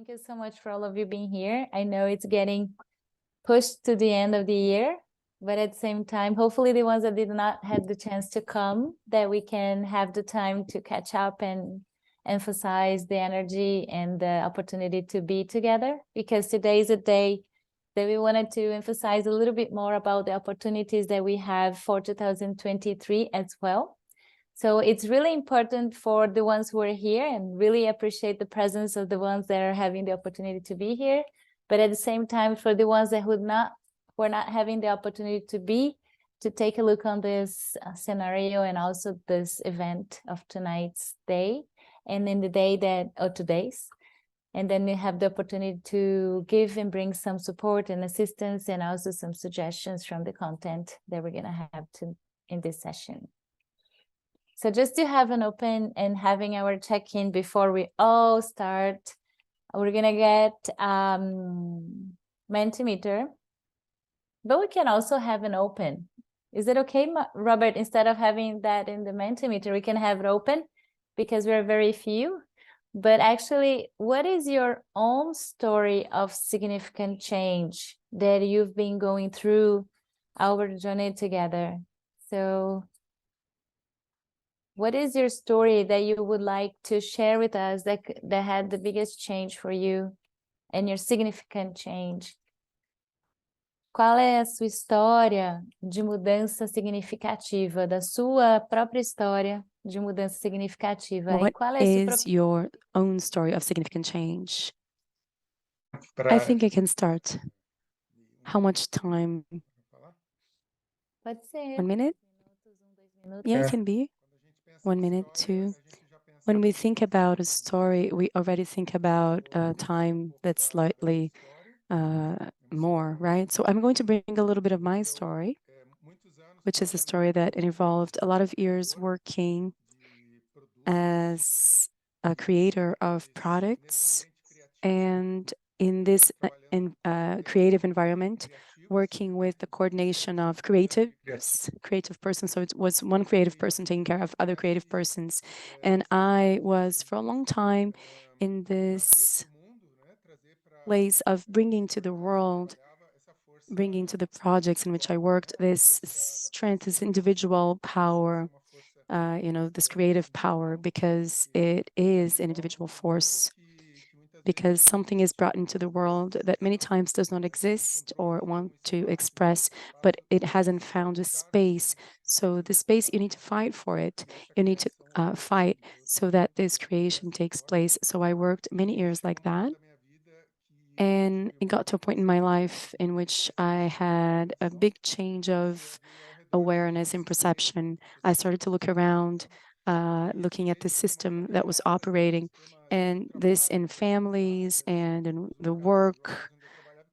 Thank you so much for all of you being here. I know it's getting pushed to the end of the year, but at the same time, hopefully the ones that did not have the chance to come, that we can have the time to catch up and emphasize the energy and the opportunity to be together, because today is a day that we wanted to emphasize a little bit more about the opportunities that we have for 2023 as well. So it's really important for the ones who are here, and really appreciate the presence of the ones that are having the opportunity to be here. But at the same time, for the ones that who are not having the opportunity to take a look on this scenario and also this event of tonight's day, and in the day that, or today's, and then we have the opportunity to give and bring some support and assistance, and also some suggestions from the content that we're gonna have in this session. So just to have an open and having our check-in before we all start, we're gonna get Mentimeter, but we can also have an open. Is it okay, Robert, instead of having that in the Mentimeter, we can have it open because we're very few? But actually, what is your own story of significant change that you've been going through our journey together? So what is your story that you would like to share with us that had the biggest change for you and your significant change? Qual é a sua história de mudança significativa, da sua própria história de mudança significativa? What is your own story of significant change? I think I can start. How much time? Pode ser. 1 minute? Yeah, it can be. 1 minute, 2. When we think about a story, we already think about time that's slightly more, right? So I'm going to bring a little bit of my story, which is a story that involved a lot of years working as a creator of products, and in this creative environment, working with the coordination of creative persons. So it was one creative person taking care of other creative persons. And I was for a long time in this place of bringing to the world, bringing to the projects in which I worked, this strength, this individual power, this creative power, because it is an individual force, because something is brought into the world that many times does not exist or want to express, but it hasn't found a space. So the space, you need to fight for it. You need to fight so that this creation takes place. So I worked many years like that. And it got to a point in my life in which I had a big change of awareness and perception. I started to look around, looking at the system that was operating, and this in families and in the work,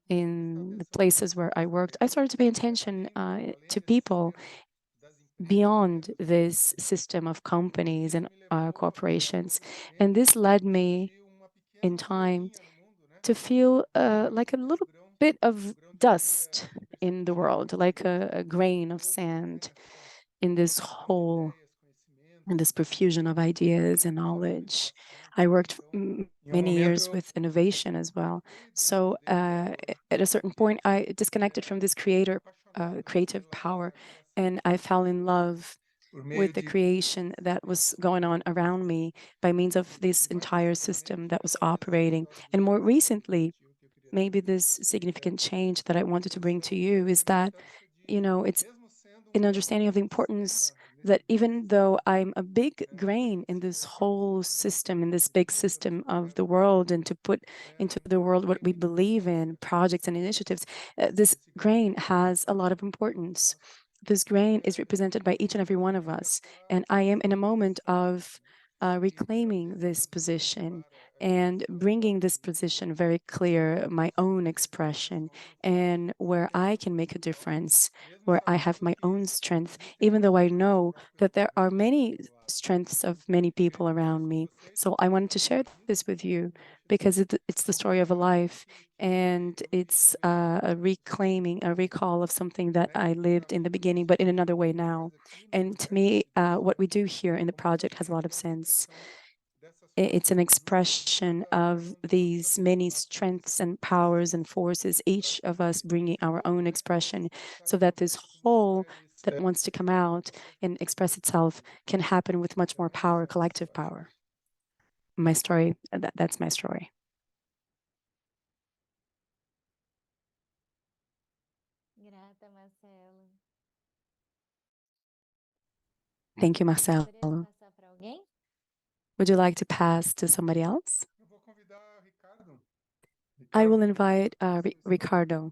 in the places where I worked. I started to pay attention to people beyond this system of companies and corporations. And this led me in time to feel like a little bit of dust in the world, like a grain of sand in this whole, in this profusion of ideas and knowledge. I worked many years with innovation as well. So at a certain point, I disconnected from this creative power, and I fell in love with the creation that was going on around me by means of this entire system that was operating. And more recently, maybe this significant change that I wanted to bring to you is that, it's an understanding of the importance that even though I'm a big grain in this whole system, in this big system of the world, and to put into the world what we believe in, projects and initiatives, this grain has a lot of importance. This grain is represented by each and every one of us. And I am in a moment of reclaiming this position and bringing this position very clear, my own expression, and where I can make a difference, where I have my own strength, even though I know that there are many strengths of many people around me. So I wanted to share this with you because it's the story of a life, and it's a reclaiming, a recall of something that I lived in the beginning, but in another way now. And to me, what we do here in the project has a lot of sense. It's an expression of these many strengths and powers and forces, each of us bringing our own expression, so that this whole that wants to come out and express itself can happen with much more power, collective power. My story, that's my story. Grata, Marcelo. Thank you, Gostaria de Marcelo. passar para alguém? Would you like to pass to somebody else? I will invite Ricardo.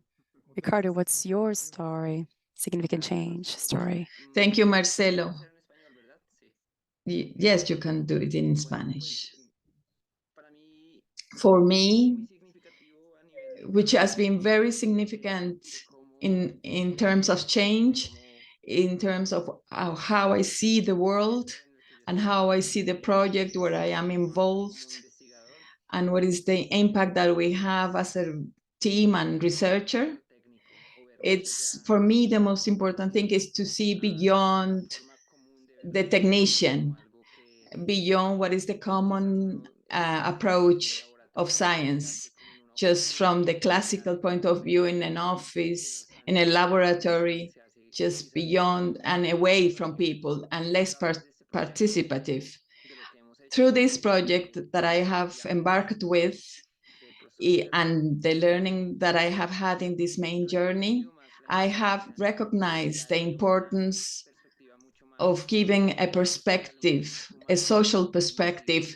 Ricardo, what's your story? Significant change story. Thank you, Marcelo. Yes, you can do it in Spanish. For me, which has been very significant in terms of change, in terms of how I see the world and how I see the project where I am involved, and what is the impact that we have as a team and researcher. It's, for me, the most important thing is to see beyond the technician, beyond what is the common approach of science, just from the classical point of view in an office, in a laboratory, just beyond and away from people and less participative. Through this project that I have embarked with and the learning that I have had in this main journey, I have recognized the importance of giving a perspective, a social perspective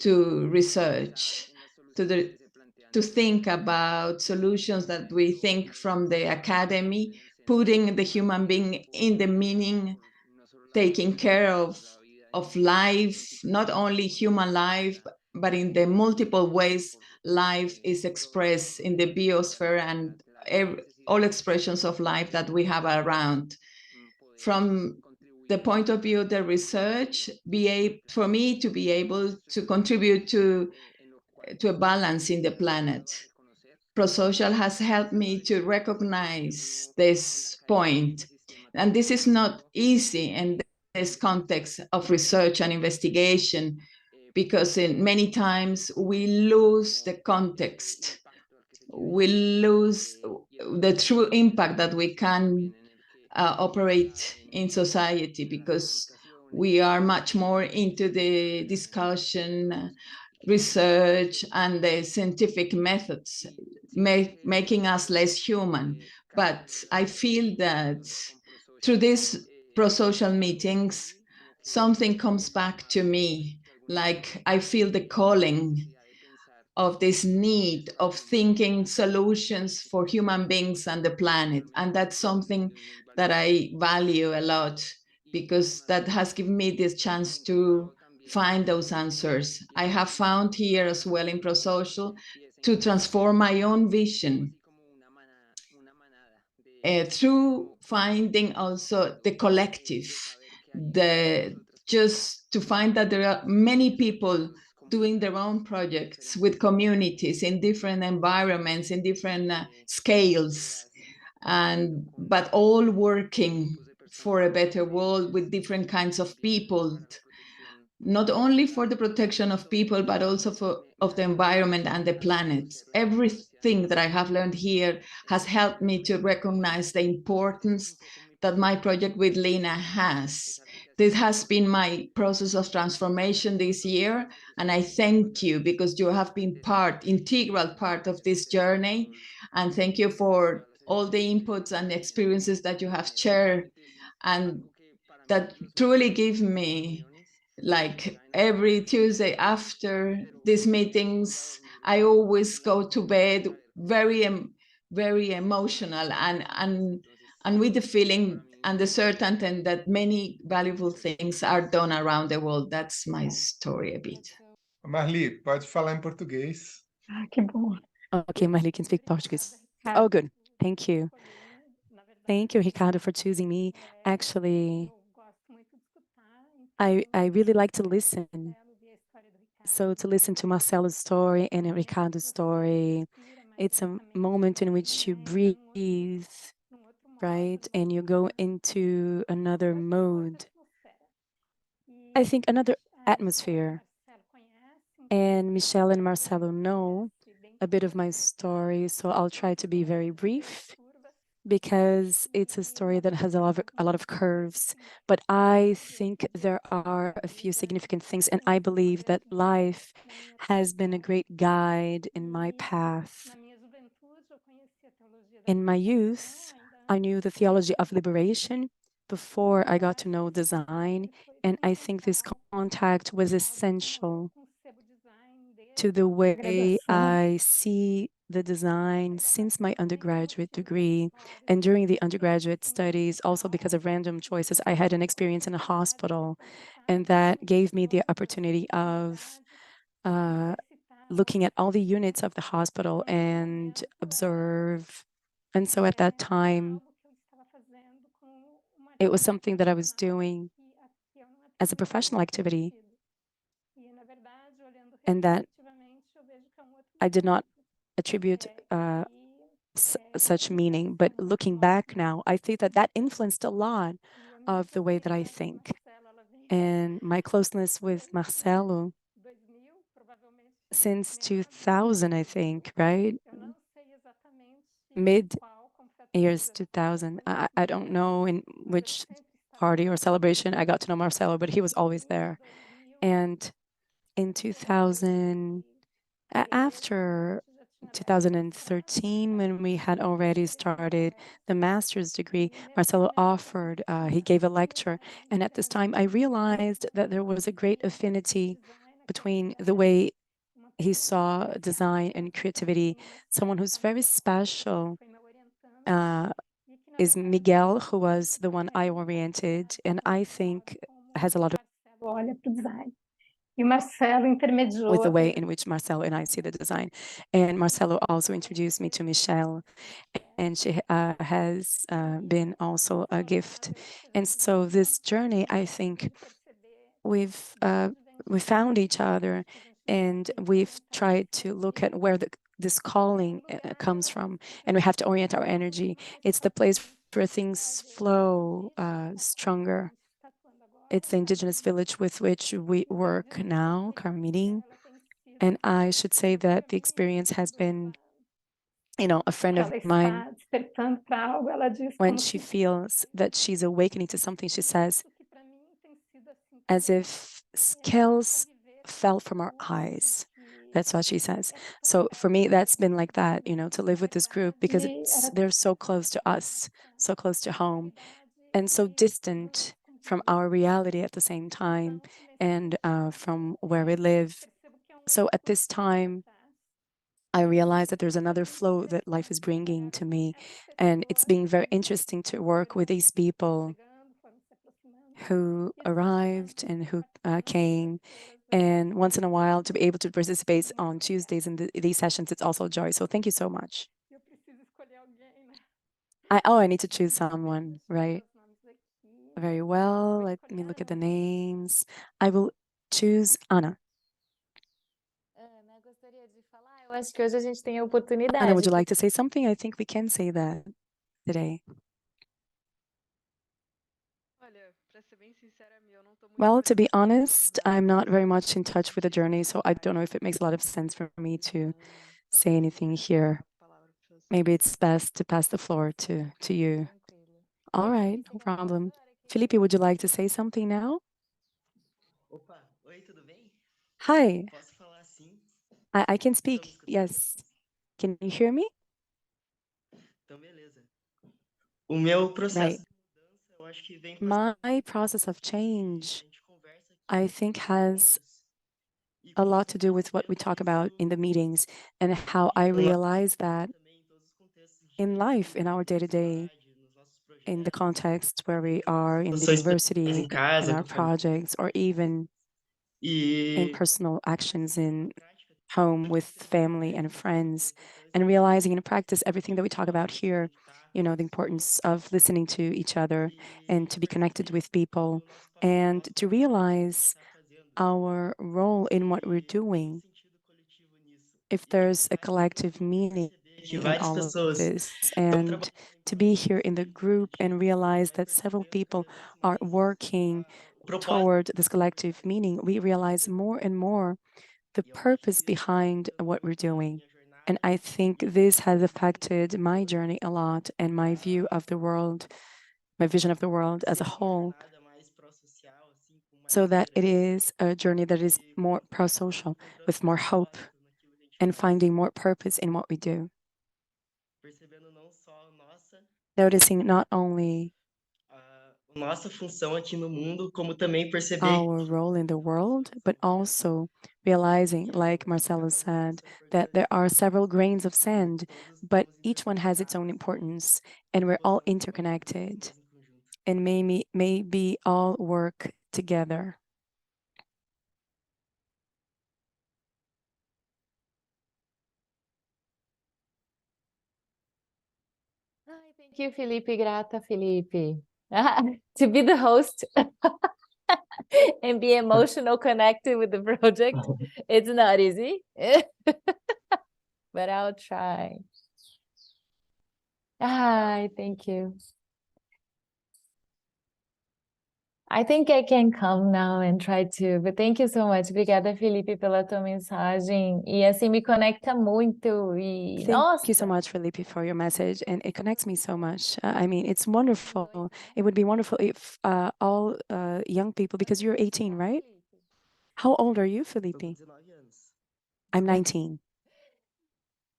to research, to think about solutions that we think from the academy, putting the human being in the meaning, taking care of life, not only human life, but in the multiple ways life is expressed in the biosphere and all expressions of life that we have around. From the point of view of the research, for me to be able to contribute to a balance in the planet. Prosocial has helped me to recognize this point. And this is not easy in this context of research and investigation, because in many times we lose the context. We lose the true impact that we can operate in society, because we are much more into the discussion, research, and the scientific methods, making us less human. But I feel that through these prosocial meetings, something comes back to me, like I feel the calling of this need of thinking solutions for human beings and the planet. And that's something that I value a lot, because that has given me this chance to find those answers. I have found here as well in Prosocial to transform my own vision through finding also the collective, just to find that there are many people doing their own projects with communities in different environments, in different scales, but all working for a better world with different kinds of people, not only for the protection of people, but also of the environment and the planet. Everything that I have learned here has helped me to recognize the importance that my project with Lina has. This has been my process of transformation this year, and I thank you because you have been integral part of this journey, and thank you for all the inputs and experiences that you have shared, and that truly give me, like every Tuesday after these meetings, I always go to bed very emotional and with the feeling and the certainty that many valuable things are done around the world. That's my story a bit. Marli, pode falar em português. Ah, que bom. Okay, Marli can speak Portuguese. Oh, good. Thank you. Thank you, Ricardo, for choosing me. Actually, I really like to listen. So to listen to Marcelo's story and Ricardo's story, it's a moment in which you breathe, right? And you go into another mode. I think another atmosphere. And Michelle and Marcelo know a bit of my story, so I'll try to be very brief because it's a story that has a lot of curves. But I think there are a few significant things, and I believe that life has been a great guide in my path. In my youth, I knew the theology of liberation before I got to know design, and I think this contact was essential to the way I see the design since my undergraduate degree. And during the undergraduate studies, also because of random choices, I had an experience in a hospital, and that gave me the opportunity of looking at all the units of the hospital and observe. And so at that time, it was something that I was doing as a professional activity, and that I did not attribute such meaning. But looking back now, I think that that influenced a lot of the way that I think. And my closeness with Marcelo since 2000, I think, right? Mid years 2000. I don't know in which party or celebration I got to know Marcelo, but he was always there. And in 2000, after 2013, when we had already started the master's degree, Marcelo offered, he gave a lecture. And at this time, I realized that there was a great affinity between the way he saw design and creativity. Someone who's very special is Miguel, who was the one I oriented, and I think has a lot of olha para o design. E o Marcelo intermediou. with the way in which Marcelo and I see the design. And Marcelo also introduced me to Michelle, and she has been also a gift. And so this journey, I think we found each other, and we've tried to look at where this calling comes from, and we have to orient our energy. It's the place where things flow stronger. It's the indigenous village with which we work now, Carmeeting. And I should say that the experience has been, a friend of mine, despertando para algo, ela diz when como she se feels that she's awakening to something, she says, as if scales fell from our eyes. That's what she says. So for me, that's been like that, to live with this group, because they're so close to us, so close to home, and so distant from our reality at the same time, and from where we live. So at this time, I realize that there's another flow that life is bringing to me, and it's being very interesting to work with these people who arrived and who came, and once in a while to be able to participate on Tuesdays in these sessions, it's also a joy. So thank you so much. eu preciso escolher alguém, né? I need to choose someone, right? Very well, let me look at the names. I will choose Ana. Ana, gostaria de falar? Eu acho que hoje a gente tem a oportunidade. Ana, would you like to say something? I think we can say that today. Well, to be honest, I'm not very much in touch with the journey, so I don't know if it makes a lot of sense for me to say anything here. Maybe it's best to pass the floor to you. All right, no problem. Felipe, would you like to say something now? Opa, oi, tudo bem? Hi, Posso falar sim? I can speak. Yes. Can you hear me? Então, beleza. O meu processo Right. de mudança, eu acho que vem com My process of a change, gente conversa aqui I think, has e a lot você to do with what we talk about in the meetings, and how I realize that também em todos os contextos in life, in our day-to-day, in the context where we are in the university, em casa, in our com a família. projects, or even in E personal actions in home with family and friends, and realizing in practice everything that we talk about here, the importance of listening to each other and to be connected with people, and to realize our role in what we're doing, if there's a collective meaning in all of this, and to be here in the group and realize that several people are working toward this collective meaning, we realize more and more the purpose behind what we're doing. And I think this has affected my journey a lot and my view of the world, my vision of the world as a whole, so that it is a journey that is more pro-social, with more hope and finding more purpose in what we do. Noticing not only nossa função aqui no mundo, como também perceber our role in the world, but also realizing, like Marcelo said, that there are several grains of sand, but each one has its own importance, and we're all interconnected, and maybe all work together. Thank you, Felipe. Grata, Felipe. To be the host and be emotional connected with the project, it's not easy, but I'll try. Thank you. I think I can come now and try to, but thank you so much. Obrigada, Felipe, pela tua mensagem. E assim me conecta muito. E Thank you so nossa, much, Felipe, for your message, and it connects me so much. I mean, it's wonderful. It would be wonderful if all young people, because you're 18, right? How old are you, Felipe? 19 anos. I'm 19.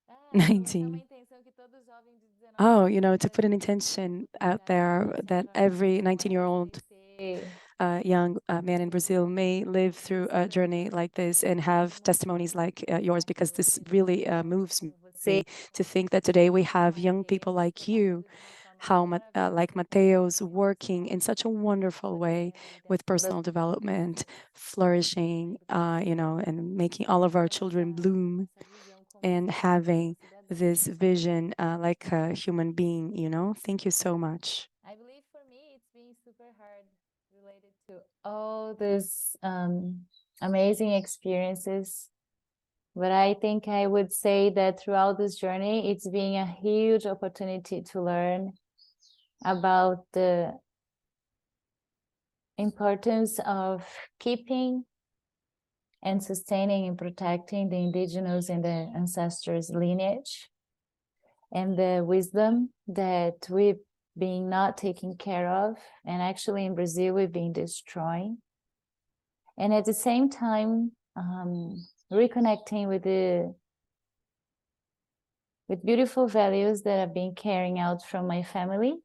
eu vou deixar 19. uma intenção que todo jovem de 19 Oh, anos to put an intention out there that every 19-year-old young man in Brazil may live through a journey like this and have testimonies like yours, because this really moves me to think that today we have young people like you, like Mateus, working in such a wonderful way with personal development, flourishing, and making all of our children bloom, and having this vision like a human being, Thank you so much. I believe for me, it's been super hard related to all these amazing experiences. But I think I would say that throughout this journey, it's been a huge opportunity to learn about the importance of keeping and sustaining and protecting the indigenous and the ancestors' lineage, and the wisdom that we've been not taking care of, and actually in Brazil we've been destroying, and at the same time reconnecting with beautiful values that I've been carrying out from my family,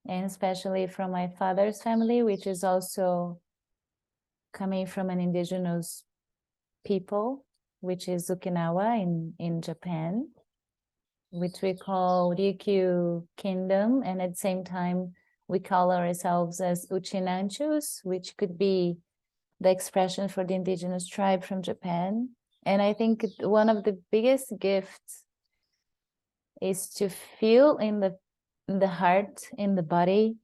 and especially from my father's family, which is also coming from an indigenous people, which is Okinawa in Japan, which we call Ryukyu Kingdom, and at the same time we call ourselves as Uchinanchus, which could be the expression for the indigenous tribe from Japan. And I think one of the biggest gifts is to feel in the heart, in the body,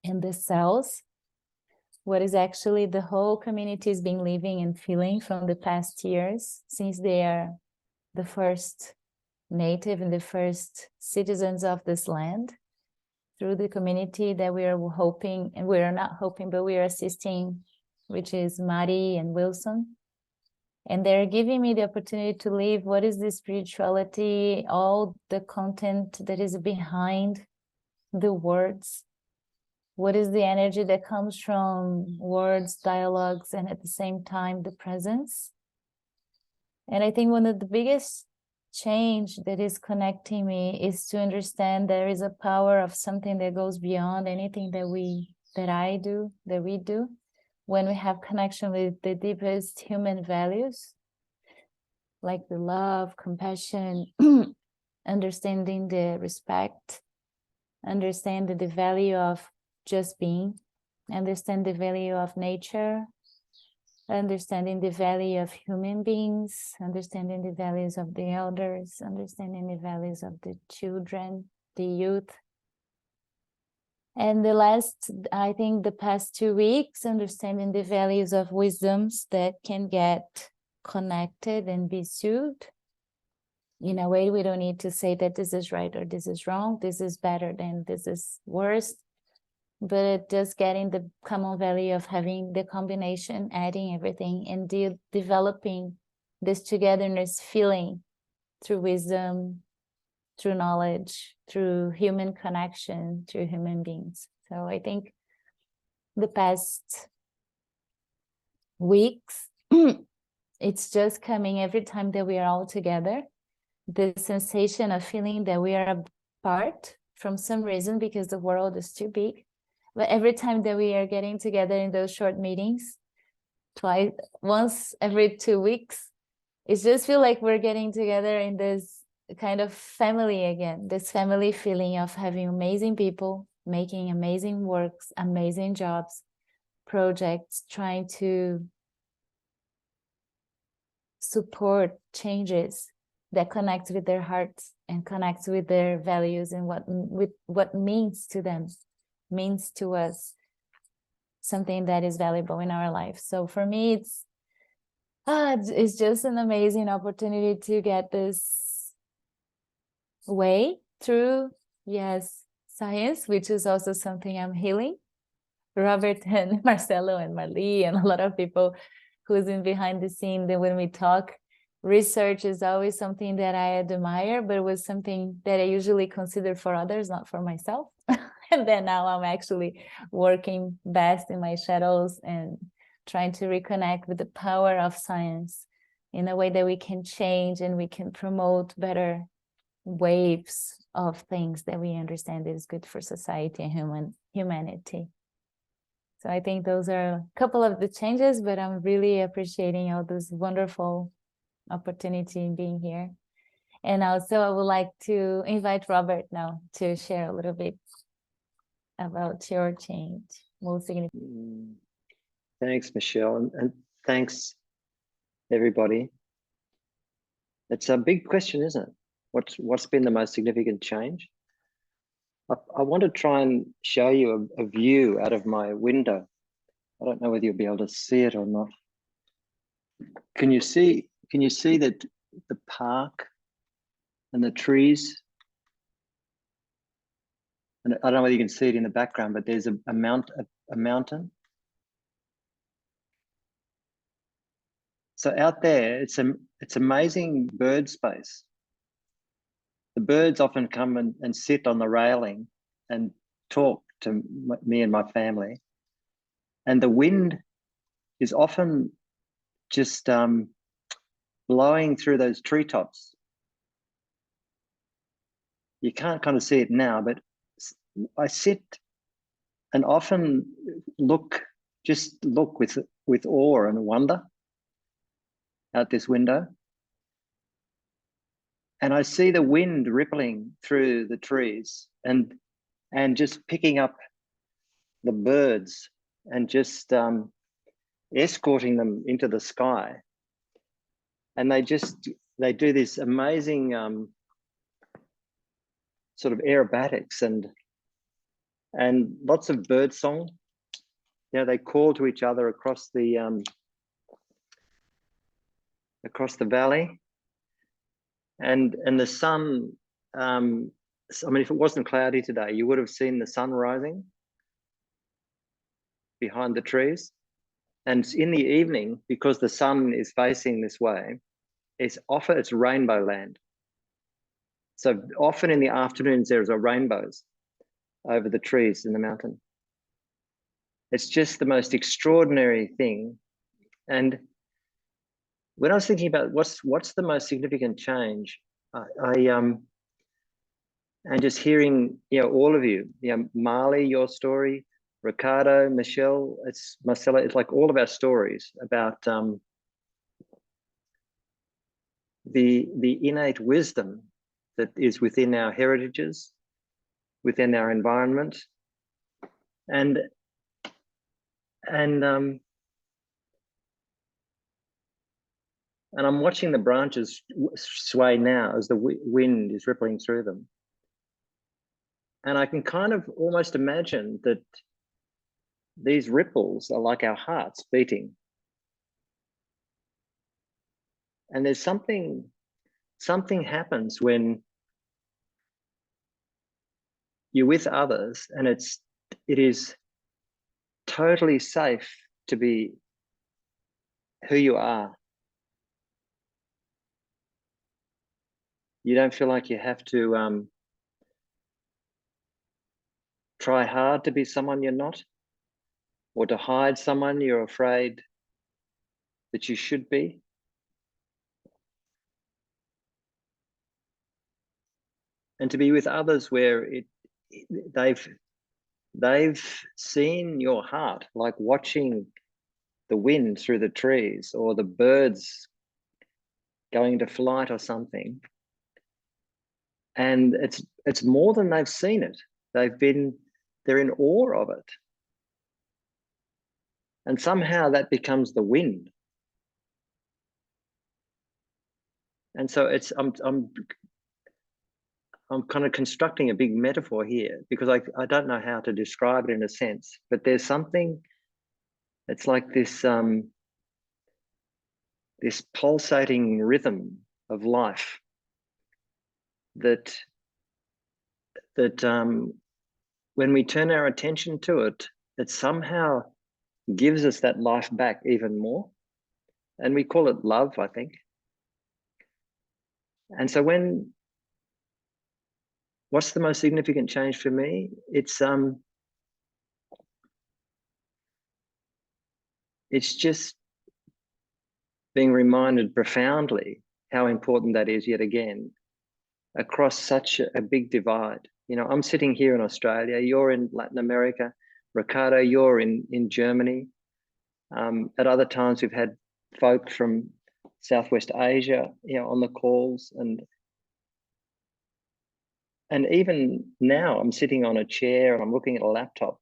in the cells, what is actually the whole community has been living and feeling from the past years, since they are the first native and the first citizens of this land, through the community that we are hoping, and we are not hoping, but we are assisting, which is Mari and Wilson. And they're giving me the opportunity to live what is the spirituality, all the content that is behind the words. What is the energy that comes from words, dialogues, and at the same time, the presence? And I think one of the biggest change that is connecting me is to understand there is a power of something that goes beyond anything that we do, when we have connection with the deepest human values, like the love, compassion, understanding the respect, understanding the value of just being, understand the value of nature, understanding the value of human beings, understanding the values of the elders, understanding the values of the children, the youth. And I think the past 2 weeks, understanding the values of wisdoms that can get connected and be soothed. In a way, we don't need to say that this is right or this is wrong, this is better than this is worse. but just getting the common value of having the combination, adding everything, and developing this togetherness feeling through wisdom, through knowledge, through human connection, through human beings. So I think the past weeks, it's just coming every time that we are all together, the sensation of feeling that we are apart from some reason because the world is too big. But every time that we are getting together in those short meetings, once every 2 weeks, it just feels like we're getting together in this kind of family again, this family feeling of having amazing people, making amazing works, amazing jobs, projects, trying to support changes that connect with their hearts and connect with their values and what means to them, means to us, something that is valuable in our life. So for me, it's just an amazing opportunity to get this way through, yes, science, which is also something I'm healing. Robert and Marcelo and Marli and a lot of people who's in behind the scene, that when we talk, research is always something that I admire, but it was something that I usually consider for others, not for myself. And then now I'm actually working best in my shadows and trying to reconnect with the power of science in a way that we can change and we can promote better waves of things that we understand is good for society and humanity. So I think those are a couple of the changes, but I'm really appreciating all this wonderful opportunity in being here. And also I would like to invite Robert now to share a little bit about your change, most significant. Thanks, Michelle, and thanks, everybody. It's a big question, isn't it? What's been the most significant change? I want to try and show you a view out of my window. I don't know whether you'll be able to see it or not. Can you see that the park and the trees? And I don't know whether you can see it in the background, but there's a mountain. So out there, it's amazing bird space. The birds often come and sit on the railing and talk to me and my family. And the wind is often just blowing through those treetops. You can't kind of see it now, but I sit and often look with awe and wonder out this window. And I see the wind rippling through the trees and just picking up the birds and just escorting them into the sky. And they do this amazing sort of aerobatics and lots of bird song. You know, they call to each other across the valley. And the sun, I mean, if it wasn't cloudy today, you would have seen the sun rising behind the trees. And in the evening, because the sun is facing this way, it's rainbow land. So often in the afternoons, there's rainbows over the trees in the mountain. It's just the most extraordinary thing. And when I was thinking about what's the most significant change, and just hearing, you know, all of you, you know, Marli, your story, Ricardo, Michelle, Marcella, it's like all of our stories about the innate wisdom that is within our heritages, within our environment, and I'm watching the branches sway now as the wind is rippling through them. And I can kind of almost imagine that these ripples are like our hearts beating. And there's something happens when you're with others and it's it is totally safe to be who you are. You don't feel like you have to try hard to be someone you're not, or to hide someone you're afraid that you should be. And to be with others where they've seen your heart, like watching the wind through the trees or the birds going to flight or something. And it's more than they've seen it. They're in awe of it. And somehow that becomes the wind. And so I'm kind of constructing a big metaphor here because I don't know how to describe it in a sense, but there's something, it's like this, this pulsating rhythm of life that when we turn our attention to it, it somehow gives us that life back even more. And we call it love, I think. And so what's the most significant change for me? It's just being reminded profoundly how important that is yet again, across such a big divide. You know, I'm sitting here in Australia, you're in Latin America, Ricardo, you're in Germany. At other times we've had folk from Southwest Asia, you know, on the calls, and even now I'm sitting on a chair and I'm looking at a laptop,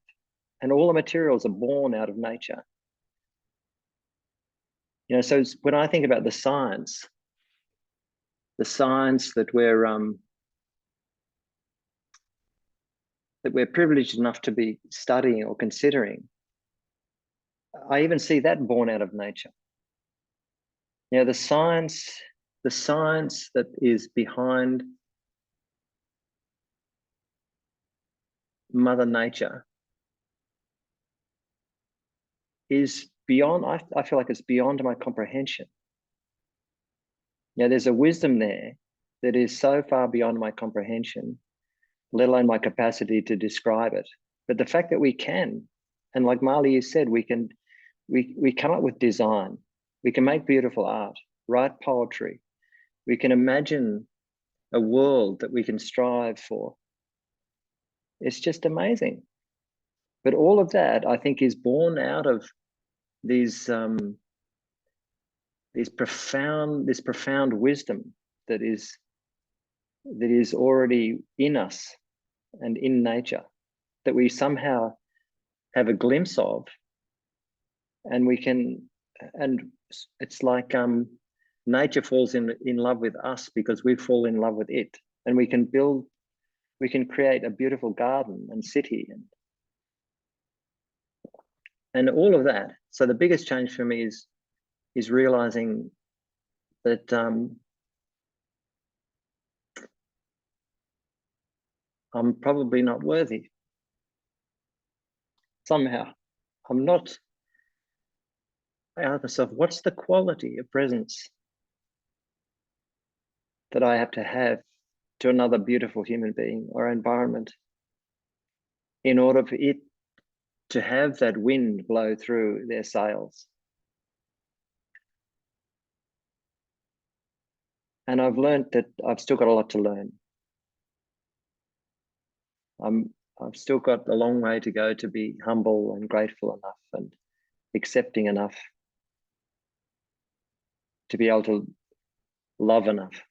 and all the materials are born out of nature. You know, so when I think about the science that we're privileged enough to be studying or considering, I even see that born out of nature. You know, the science that is behind Mother Nature is beyond, I feel like it's beyond my comprehension. You know, there's a wisdom there that is so far beyond my comprehension, let alone my capacity to describe it. But the fact that we can, and like Marley, you said, we come up with design, we can make beautiful art, write poetry, we can imagine a world that we can strive for. It's just amazing. But all of that, I think, is born out of this profound wisdom that is already in us and in nature, that we somehow have a glimpse of, and it's like nature falls in love with us because we fall in love with it, and we can create a beautiful garden and city and all of that. So the biggest change for me is realizing that I'm probably not worthy. Somehow, I'm not. I ask myself, what's the quality of presence that I have to another beautiful human being or environment in order for it to have that wind blow through their sails? And I've learned that I've still got a lot to learn. I've still got a long way to go to be humble and grateful enough and accepting enough to be able to love enough.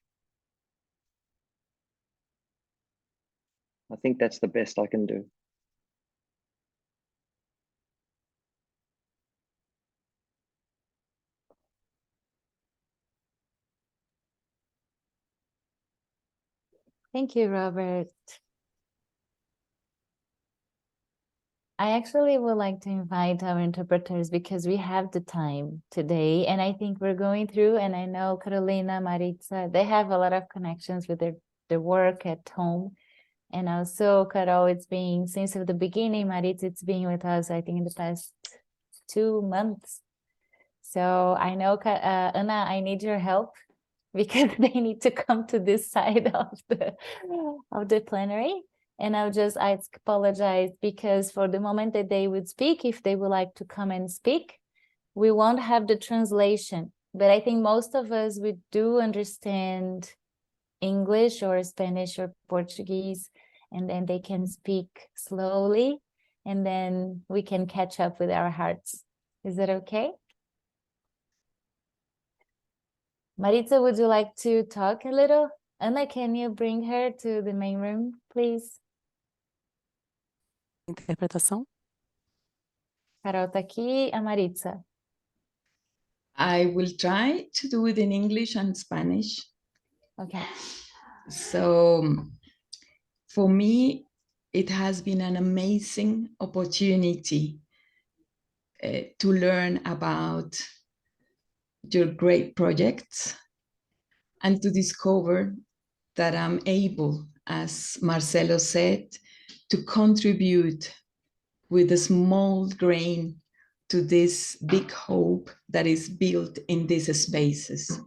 I think that's the best I can do. Thank you, Robert. I actually would like to invite our interpreters because we have the time today, and I think we're going through, and I know Carolina, Maritza, they have a lot of connections with their work at home. And also, Carol, it's been since the beginning. Maritza, it's been with us, I think, in the past 2 months. So I know, Anna, I need your help because they need to come to this side of the plenary. And I apologize because for the moment that they would speak, if they would like to come and speak, we won't have the translation. But I think most of us, we do understand English or Spanish or Portuguese, and then they can speak slowly, and then we can catch up with our hearts. Is that okay? Maritza, would you like to talk a little? Anna, can you bring her to the main room, please? Interpretação? Carol tá aqui, a Maritza. I will try to do it in English and Spanish. Okay. So for me, it has been an amazing opportunity to learn about your great projects and to discover that I'm able, as Marcelo said, to contribute with a small grain to this big hope that is built in these spaces.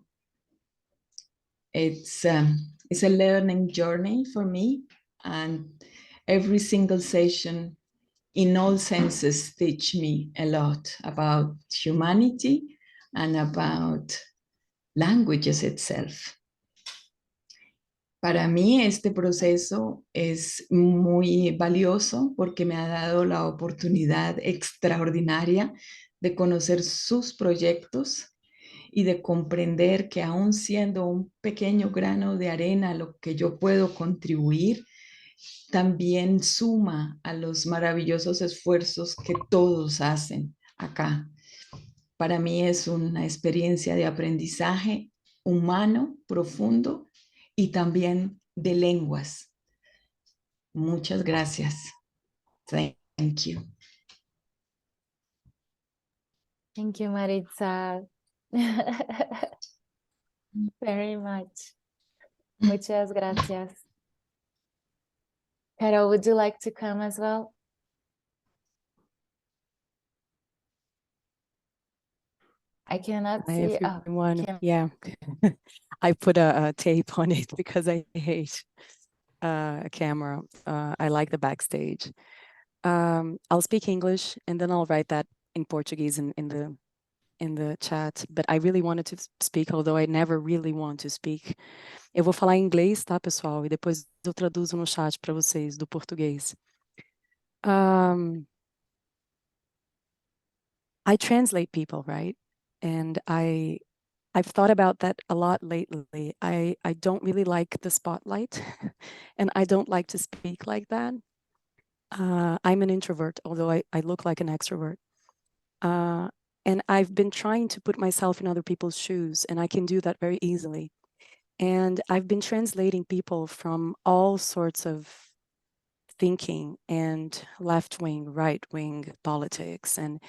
It's a learning journey for me, and every single session in all senses teach me a lot about humanity and about languages itself. Para mí este proceso es muy valioso porque me ha dado la oportunidad extraordinaria de conocer sus proyectos y de comprender que aún siendo un pequeño grano de arena lo que yo puedo contribuir, también suma a los maravillosos esfuerzos que todos hacen acá. Para mí es una experiencia de aprendizaje humano, profundo y también de lenguas. Muchas gracias. Thank you. Thank you, Maritza. Very much. Muchas gracias. Carol, would you like to come as well? I cannot Hi, see. everyone. can- Yeah, I put a tape on it because I hate a camera. I like the backstage. I'll speak English and then I'll write that in Portuguese in the chat. But I really wanted to speak, although I never really want to speak. Eu vou falar em inglês, tá, pessoal? E depois eu traduzo no chat para vocês do português. I translate people, right? And I've thought about that a lot lately. I don't really like the spotlight and I don't like to speak like that. I'm an introvert, although I look like an extrovert. And I've been trying to put myself in other people's shoes, and I can do that very easily. And I've been translating people from all sorts of thinking and left-wing, right-wing politics, and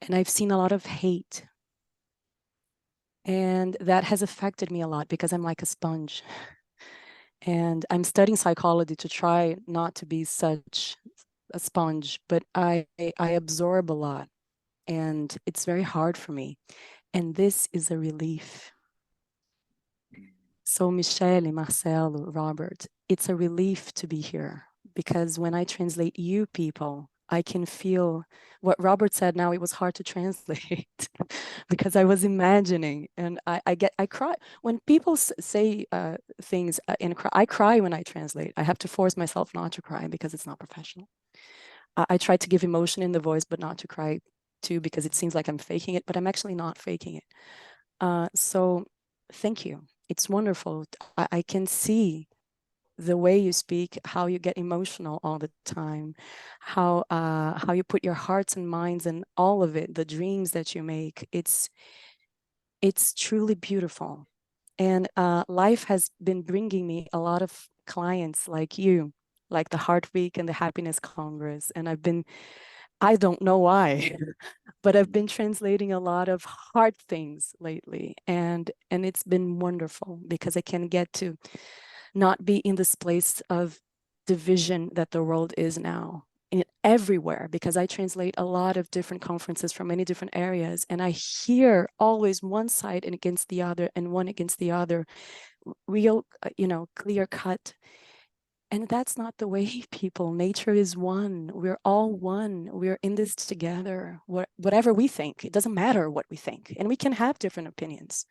I've seen a lot of hate. And that has affected me a lot because I'm like a sponge. And I'm studying psychology to try not to be such a sponge, but I absorb a lot and it's very hard for me. And this is a relief. So Michele, Marcelo, Robert, it's a relief to be here because when I translate you people, I can feel what Robert said. Now it was hard to translate because I was imagining, and I cry when people say things and cry. I cry when I translate. I have to force myself not to cry because it's not professional. I try to give emotion in the voice, but not to cry too, because it seems like I'm faking it, but I'm actually not faking it. So thank you. It's wonderful. I can see the way you speak, how you get emotional all the time, how you put your hearts and minds and all of it, the dreams that you make. It's truly beautiful. And life has been bringing me a lot of clients like you, like the Heart Week and the Happiness Congress. And I don't know why, but I've been translating a lot of hard things lately. And it's been wonderful because I can get to not be in this place of division that the world is now everywhere, because I translate a lot of different conferences from many different areas, and I hear always one side and against the other and one against the other, real, clear cut. And that's not the way, people. Nature is one. We're all one. We're in this together. Whatever we think, it doesn't matter what we think. And we can have different opinions,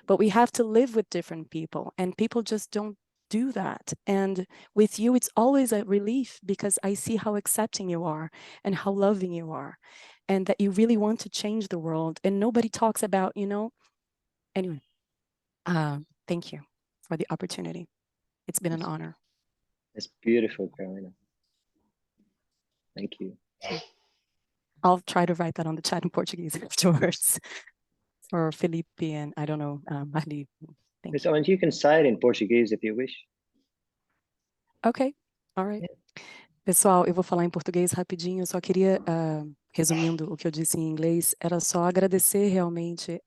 but we have to live with different people. And people just don't do that. And with you, it's always a relief, because I see how accepting you are and how loving you are, and that you really want to change the world. And nobody talks about, Anyway, thank you for the opportunity. It's been an honor. It's beautiful, Carolina. Thank you. I'll try to write that on the chat in Portuguese afterwards for Felipe and, I don't know, Marli. Thank Miss you. Owens, you can say it in Portuguese if you wish. Ok, all right. Pessoal, eu vou falar em português rapidinho. Eu só queria, resumindo o que eu disse em inglês, era só agradecer realmente,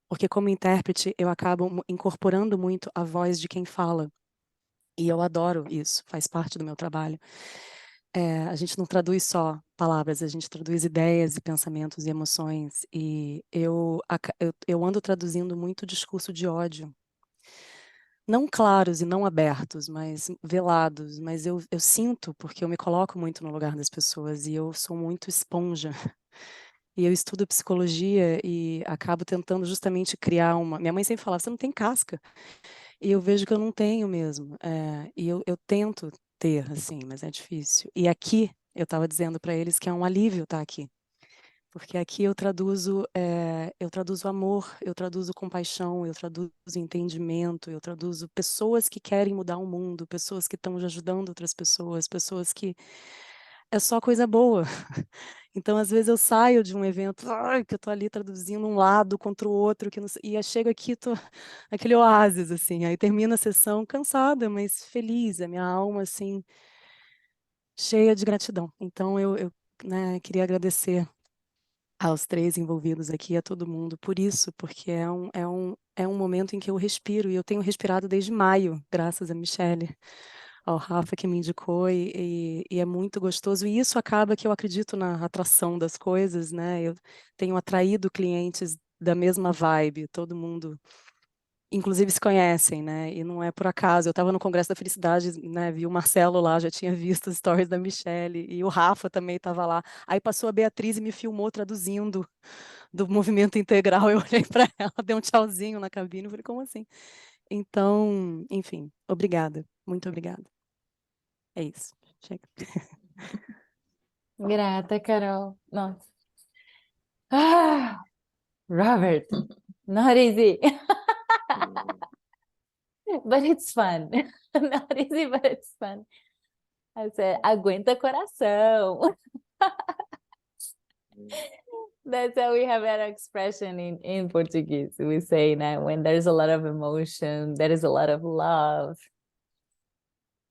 porque como intérprete eu acabo incorporando muito a voz de quem fala. E eu adoro isso, faz parte do meu trabalho. A gente não traduz só palavras, a gente traduz ideias e pensamentos e emoções. E eu ando traduzindo muito discurso de ódio. Não claros e não abertos, mas velados. Mas eu sinto, porque eu me coloco muito no lugar das pessoas e eu sou muito esponja. E eu estudo psicologia e acabo tentando justamente criar uma... Minha mãe sempre falava, você não tem casca. E eu vejo que eu não tenho mesmo. E eu tento ter, assim, mas é difícil. E aqui, eu estava dizendo para eles que é um alívio estar aqui. Porque aqui eu traduzo amor, eu traduzo compaixão, eu traduzo entendimento, eu traduzo pessoas que querem mudar o mundo, pessoas que estão ajudando outras pessoas, pessoas que... É só coisa boa. Então, às vezes eu saio de um evento, que eu tô ali traduzindo um lado contra o outro, que não sei, e aí chego aqui, tô aquele oásis, assim, aí termina a sessão cansada, mas feliz, a minha alma, assim, cheia de gratidão. Então, eu queria agradecer aos três envolvidos aqui, a todo mundo, por isso, porque é um momento em que eu respiro, e eu tenho respirado desde maio, graças a Michele, ao Rafa que me indicou, e é muito gostoso, e isso acaba que eu acredito na atração das coisas, né? Eu tenho atraído clientes da mesma vibe, todo mundo, inclusive, se conhecem, né? E não é por acaso. Eu estava no Congresso da Felicidade, né? Vi o Marcelo lá, já tinha visto as stories da Michele, e o Rafa também estava lá. Aí passou a Beatriz e me filmou traduzindo do movimento integral. Eu olhei para ela, dei um tchauzinho na cabine, e falei, como assim? Então, enfim, obrigada, muito obrigada. É isso, chega. Grata, Carol. Nossa. Ah, Robert, not easy. But it's fun. Not easy, but it's fun. I said, aguenta coração. That's how we have that expression in Portuguese. We say that when there's a lot of emotion, there is a lot of love.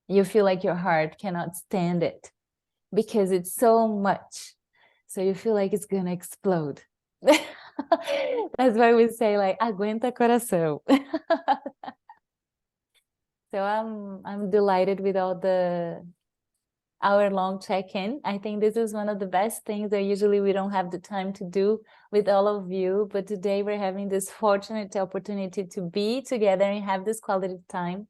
You feel like your heart cannot stand it because it's so much. So you feel like it's gonna explode. That's why we say like, aguenta coração. So I'm delighted with all the hour-long check-in. I think this is one of the best things that usually we don't have the time to do with all of you, but today we're having this fortunate opportunity to be together and have this quality time.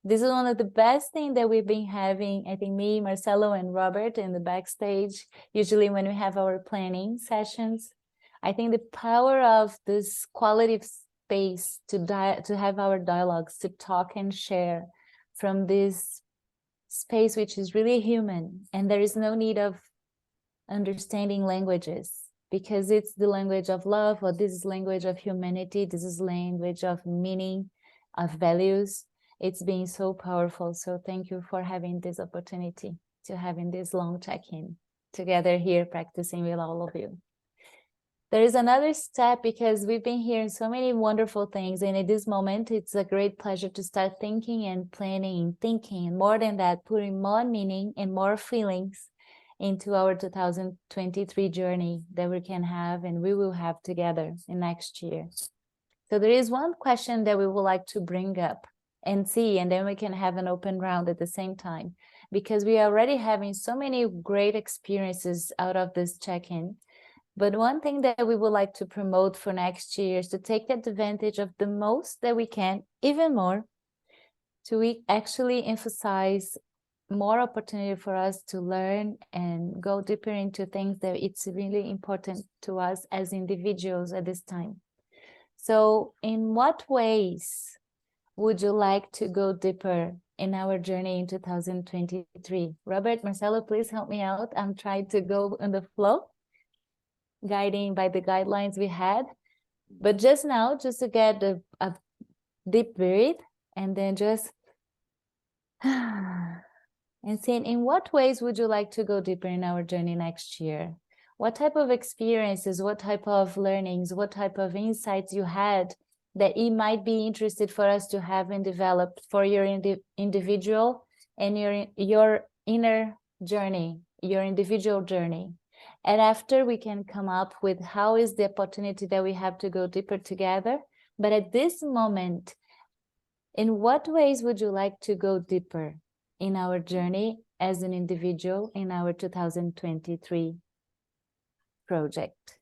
This is one of the best things that we've been having, I think me, Marcelo, and Robert in the backstage, usually when we have our planning sessions. I think the power of this quality of space to have our dialogues, to talk and share from this space which is really human, and there is no need of understanding languages, because it's the language of love, or this is language of humanity, this is language of meaning, of values. It's been so powerful. So thank you for having this opportunity to having this long check-in together here, practicing with all of you. There is another step, because we've been hearing so many wonderful things, and at this moment it's a great pleasure to start thinking and planning and thinking, and more than that, putting more meaning and more feelings into our 2023 journey that we can have and we will have together in next year. So there is one question that we would like to bring up and see, and then we can have an open round at the same time, because we are already having so many great experiences out of this check-in. But one thing that we would like to promote for next year is to take advantage of the most that we can, even more, to actually emphasize more opportunity for us to learn and go deeper into things that it's really important to us as individuals at this time. So in what ways would you like to go deeper in our journey in 2023? Robert, Marcelo, please help me out. I'm trying to go on the flow, guiding by the guidelines we had. But just now, just to get a deep breath, and then just and saying, in what ways would you like to go deeper in our journey next year? What type of experiences, what type of learnings, what type of insights you had that it might be interested for us to have and develop for your individual and your inner journey, your individual journey. And after, we can come up with how is the opportunity that we have to go deeper together. But at this moment, in what ways would you like to go deeper in our journey as an individual in our 2023 project?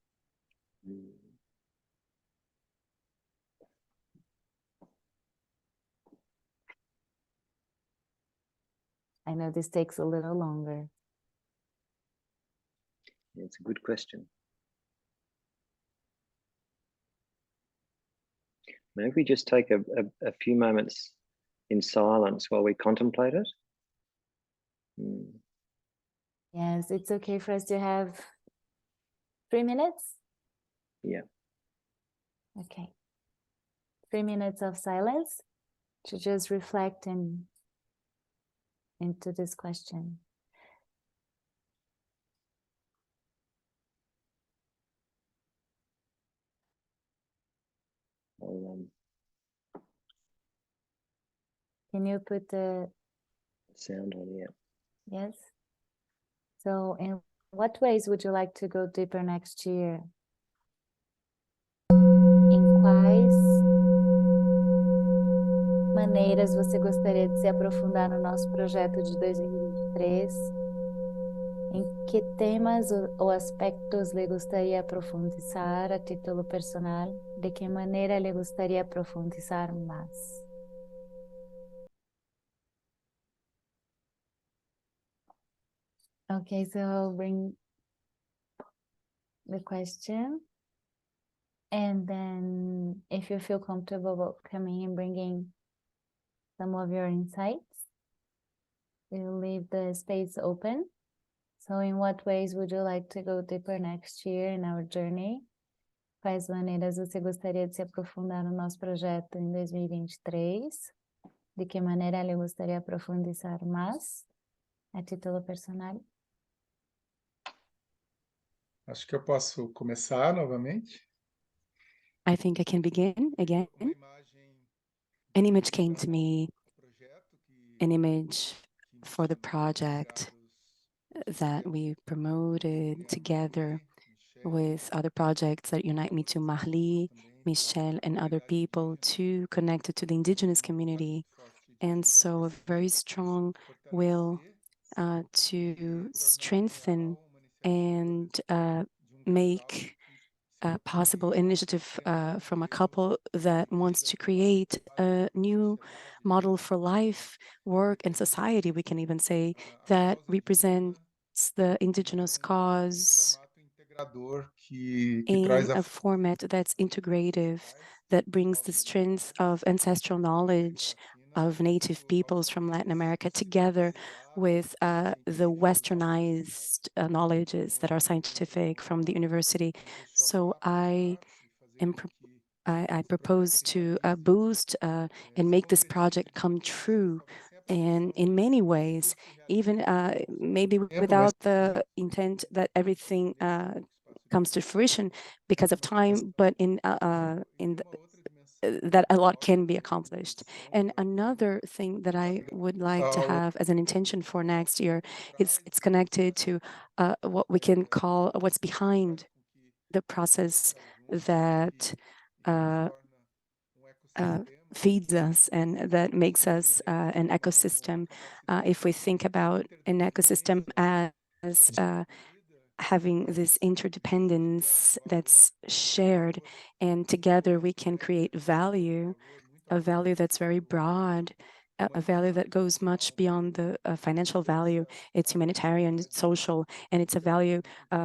I know this takes a little longer. It's a good question. Maybe we just take a few moments in silence while we contemplate it. Yes, it's okay for us to have 3 minutes? Yeah. Okay. 3 minutes of silence to just reflect into this question. Can you put the sound on? Yeah. Yes. So in what ways would you like to go deeper next year? Em quais maneiras você gostaria de se aprofundar no nosso projeto de 2023? Em que temas ou aspectos le gustaría profundizar a título personal? ¿De qué manera le gustaría profundizar más? Okay, so I'll bring the question. And then if you feel comfortable coming and bringing some of your insights, we'll leave the space open. So in what ways would you like to go deeper next year in our journey? Quais maneiras você gostaria de se aprofundar no nosso projeto em 2023? De que maneira le gustaría profundizar más a título personal? Acho que eu posso começar novamente. I think I can begin again. An image came to me, an image for the project that we promoted together with other projects that unite me to Marli, Michelle, and other people too connected to the indigenous community. And so a very strong will to strengthen and make a possible initiative from a couple that wants to create a new model for life, work, and society, we can even say, that represents the indigenous cause in a format that's integrative, that brings the strength of ancestral knowledge of native peoples from Latin America together with the westernized knowledges that are scientific from the university. So I propose to boost and make this project come true. And in many ways, even maybe without the intent that everything comes to fruition because of time, but that a lot can be accomplished. And another thing that I would like to have as an intention for next year is it's connected to what we can call what's behind the process that feeds us and that makes us an ecosystem. If we think about an ecosystem as having this interdependence that's shared, and together we can create value, a value that's very broad, a value that goes much beyond the financial value. It's humanitarian, it's social, and it's a value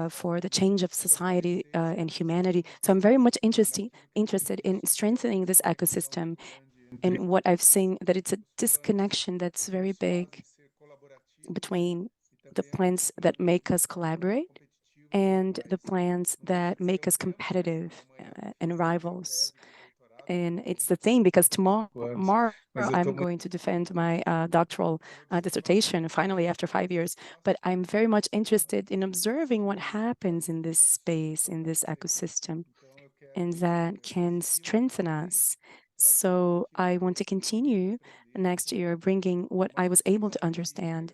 for the change of society and humanity. So I'm very much interested in strengthening this ecosystem. And what I've seen, that it's a disconnection that's very big between the plans that make us collaborate and the plans that make us competitive and rivals. And it's the thing, because tomorrow I'm going to defend my doctoral dissertation finally after 5 years. But I'm very much interested in observing what happens in this space, in this ecosystem, and that can strengthen us. So I want to continue next year bringing what I was able to understand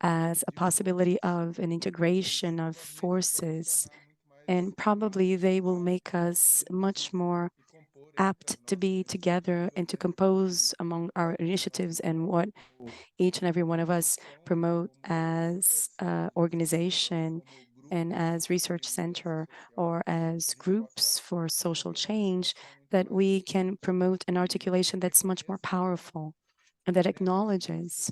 as a possibility of an integration of forces, and probably they will make us much more apt to be together and to compose among our initiatives and what each and every one of us promote as organization and as research center or as groups for social change, that we can promote an articulation that's much more powerful and that acknowledges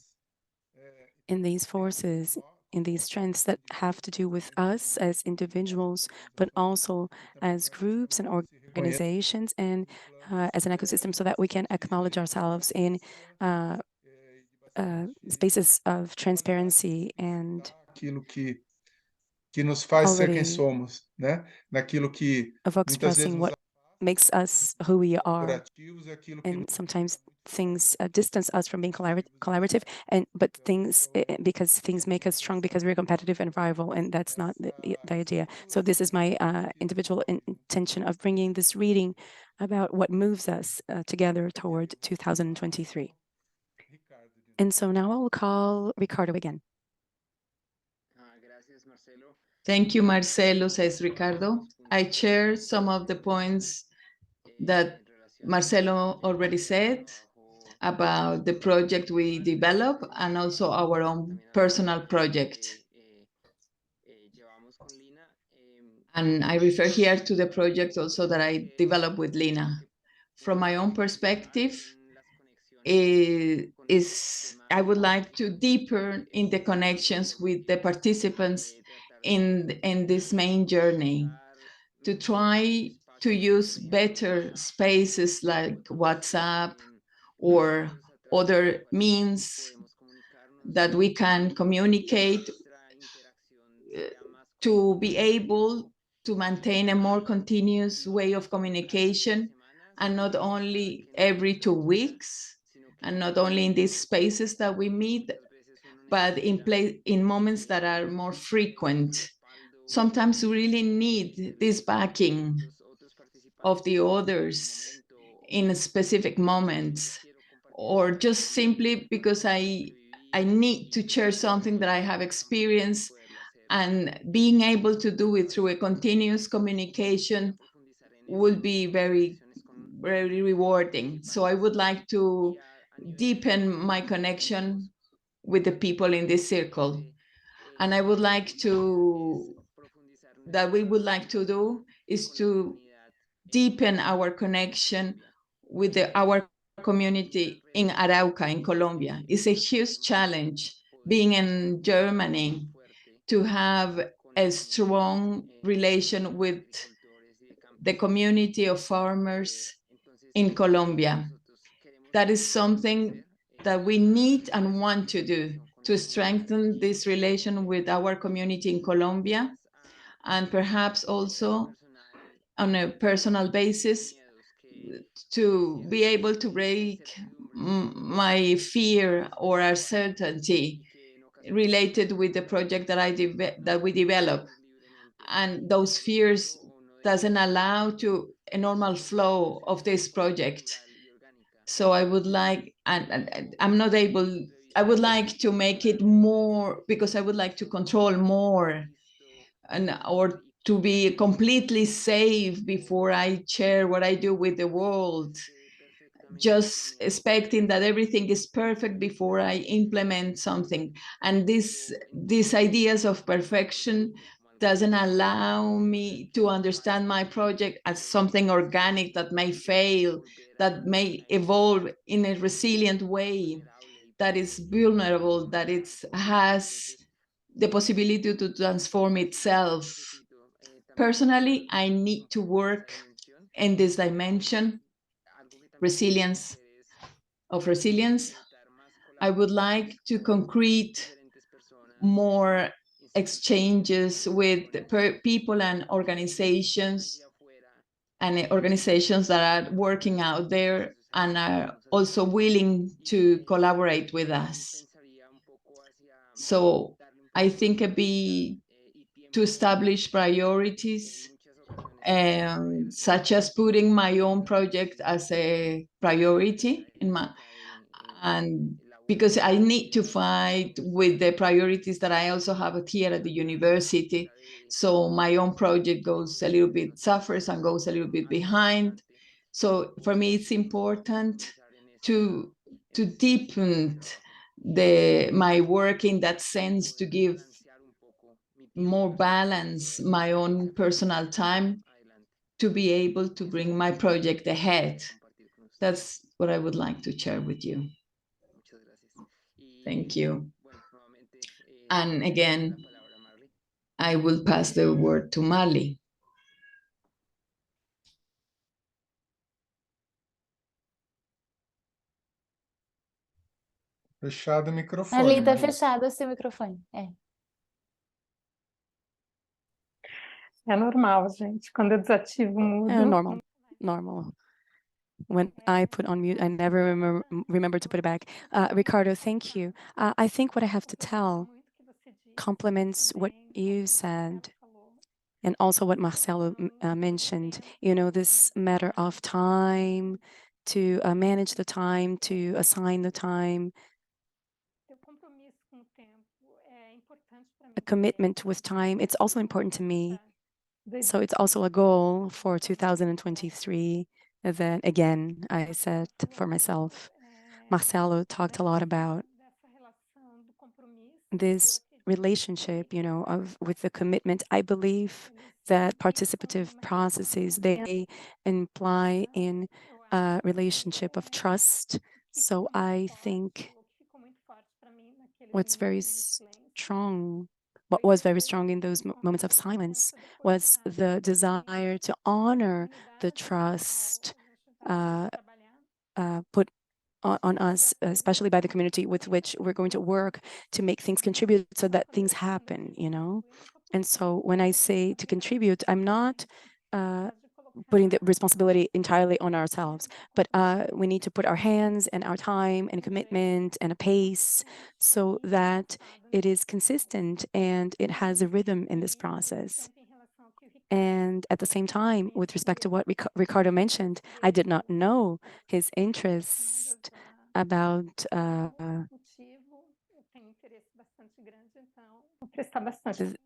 in these forces, in these strengths that have to do with us as individuals, but also as groups and organizations and as an ecosystem, so that we can acknowledge ourselves in spaces of transparency and aquilo que nos faz ser quem already somos, né? Naquilo que of muitas vezes expressing nos what makes us who we are. colaborativos é aquilo que And sometimes things distance us from being collaborative, and but things because things make us strong because we're competitive and rival, and that's not the idea. So this is my individual intention of bringing this reading about what moves us together toward 2023. And so now I will call Ricardo again. Thank you, Marcelo, says Ricardo. I share some of the points that Marcelo already said about the project we develop and also our own personal project. And I refer here to the project also that I developed with Lina. From my own perspective, I would like to deepen in the connections with the participants in this main journey, to try to use better spaces like WhatsApp or other means that we can communicate to be able to maintain a more continuous way of communication, and not only every 2 weeks, and not only in these spaces that we meet, but in moments that are more frequent. Sometimes we really need this backing of the others in specific moments, or just simply because I need to share something that I have experienced, and being able to do it through a continuous communication will be very, very rewarding. So I would like to deepen my connection with the people in this circle. And I would like to, that we would like to do is to deepen our connection with our community in Arauca, in Colombia. It's a huge challenge being in Germany to have a strong relation with the community of farmers in Colombia. That is something that we need and want to do, to strengthen this relation with our community in Colombia, and perhaps also on a personal basis to be able to break my fear or uncertainty related with the project that we develop. And those fears doesn't allow to a normal flow of this project. So I would like, and I'm not able, I would like to make it more, because I would like to control more, and or to be completely safe before I share what I do with the world. just expecting that everything is perfect before I implement something. And these ideas of perfection doesn't allow me to understand my project as something organic that may fail, that may evolve in a resilient way, that is vulnerable, that it has the possibility to transform itself. Personally, I need to work in this dimension, resilience. I would like to concrete more exchanges with people and organizations that are working out there and are also willing to collaborate with us. So I think it'd be to establish priorities, such as putting my own project as a priority and because I need to fight with the priorities that I also have here at the university. So my own project goes a little bit, suffers and goes a little bit behind. So for me, it's important to deepen my work in that sense, to give more balance, my own personal time, to be able to bring my project ahead. That's what I would like to share with you. Thank you. And again, I will pass the word to Marley. Fechado o microfone. Ali tá Marli. fechado o seu microfone. É normal, gente. Quando eu desativo o mudo. Normal. When I put on mute, I never remember to put it back. Ricardo, thank you. I think what I have to tell complements what you said and also what Marcelo mentioned. You know, this matter of time, to manage the time, to assign the time, a commitment with time. It's also important to me. So it's also a goal for 2023 that, again, I set for myself. Marcelo talked a lot about this relationship, you know, with the commitment. I believe that participative processes, they imply in a relationship of trust. So I think what was very strong in those moments of silence was the desire to honor the trust put on us, especially by the community with which we're going to work to make things contribute so that things happen, you know? And so when I say to contribute, I'm not putting the responsibility entirely on ourselves, but we need to put our hands and our time and commitment and a pace so that it is consistent and it has a rhythm in this process. And at the same time, with respect to what Ricardo mentioned, I did not know his interest about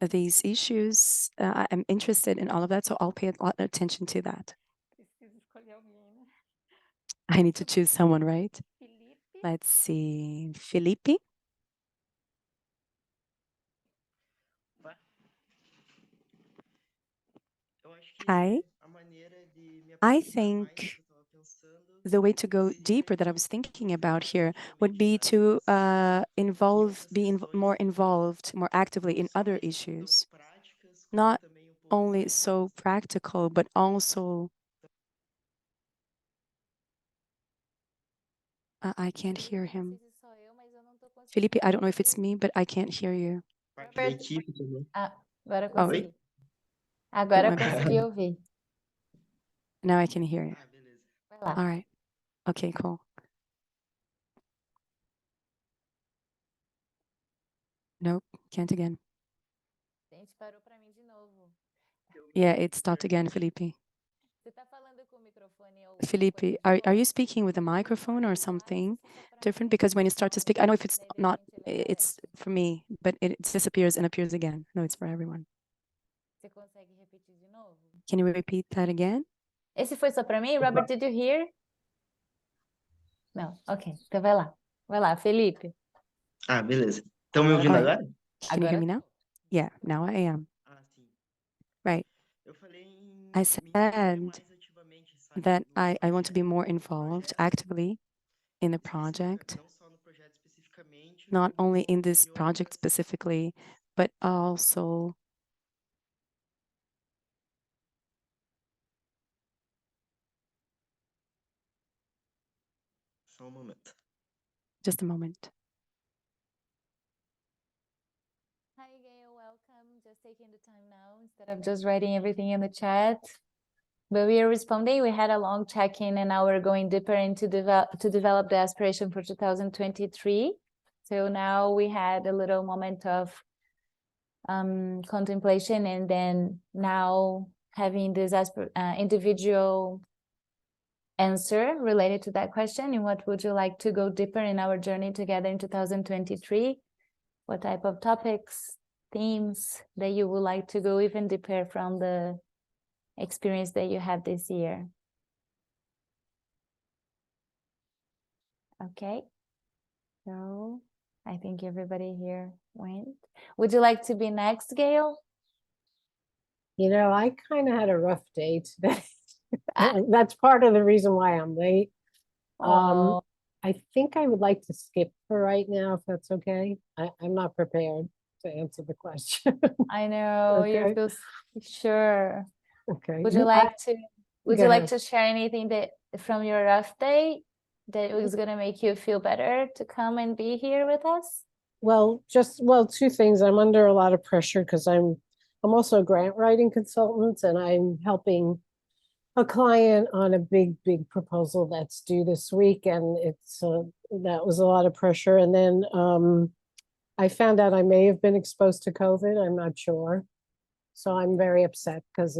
these issues. I'm interested in all of that, so I'll pay a lot of attention to that. I need to choose someone, right? Let's see, Felipe. Hi. I think the way to go deeper that I was thinking about here would be to be more involved, more actively in other issues. Not only so practical, but also I can't hear him. Felipe, I don't know if it's me, but I can't hear you. Agora consegui. Agora consegui ouvir. Now I can hear you. Vai lá. All right. Okay, cool. Nope, can't again. Gente, parou pra mim de novo. Yeah, it stopped again, Felipe. Você tá falando com o microfone ou Felipe, are you speaking with a microphone or something different? Because when you start to speak, I know if it's not, it's for me, but it disappears and appears again. No, it's for everyone. Você consegue repetir de novo? Can you repeat that again? Esse foi só pra mim? Robert, did you hear? Não, ok. Então vai lá. Vai lá, Felipe. Ah, beleza. Estão me ouvindo Oi. agora? Can you hear Agora me now? Yeah, now I am. Ah, sim. Right. Eu falei em I me envolver said mais ativamente, sabe, that no I want to be projeto, more no involved projeto actively in the específica, project, não só no projeto especificamente, not only in como this em project outras. specifically, but also Só um momento. just a moment. Hi, Gail. Welcome. Just taking the time now instead of just writing everything in the chat. But we are responding. We had a long check-in, and now we're going deeper into develop the aspiration for 2023. So now we had a little moment of contemplation, and then now having this individual answer related to that question. And what would you like to go deeper in our journey together in 2023? What type of topics, themes that you would like to go even deeper from the experience that you had this year? Okay, so I think everybody here went. Would you like to be next, Gail? You know, I kind of had a rough day today. That's part of the reason why I'm late. Oh, I think I would like to skip for right now, if that's okay. I'm not prepared to answer the question. I know you Okay. feel sure. Okay. Would you like to go ahead. share anything that from your rough day that was gonna make you feel better to come and be here with us? Well, two things. I'm under a lot of pressure because I'm also a grant writing consultant, and I'm helping a client on a big proposal that's due this week, and that was a lot of pressure. And then I found out I may have been exposed to COVID. I'm not sure. So I'm very upset because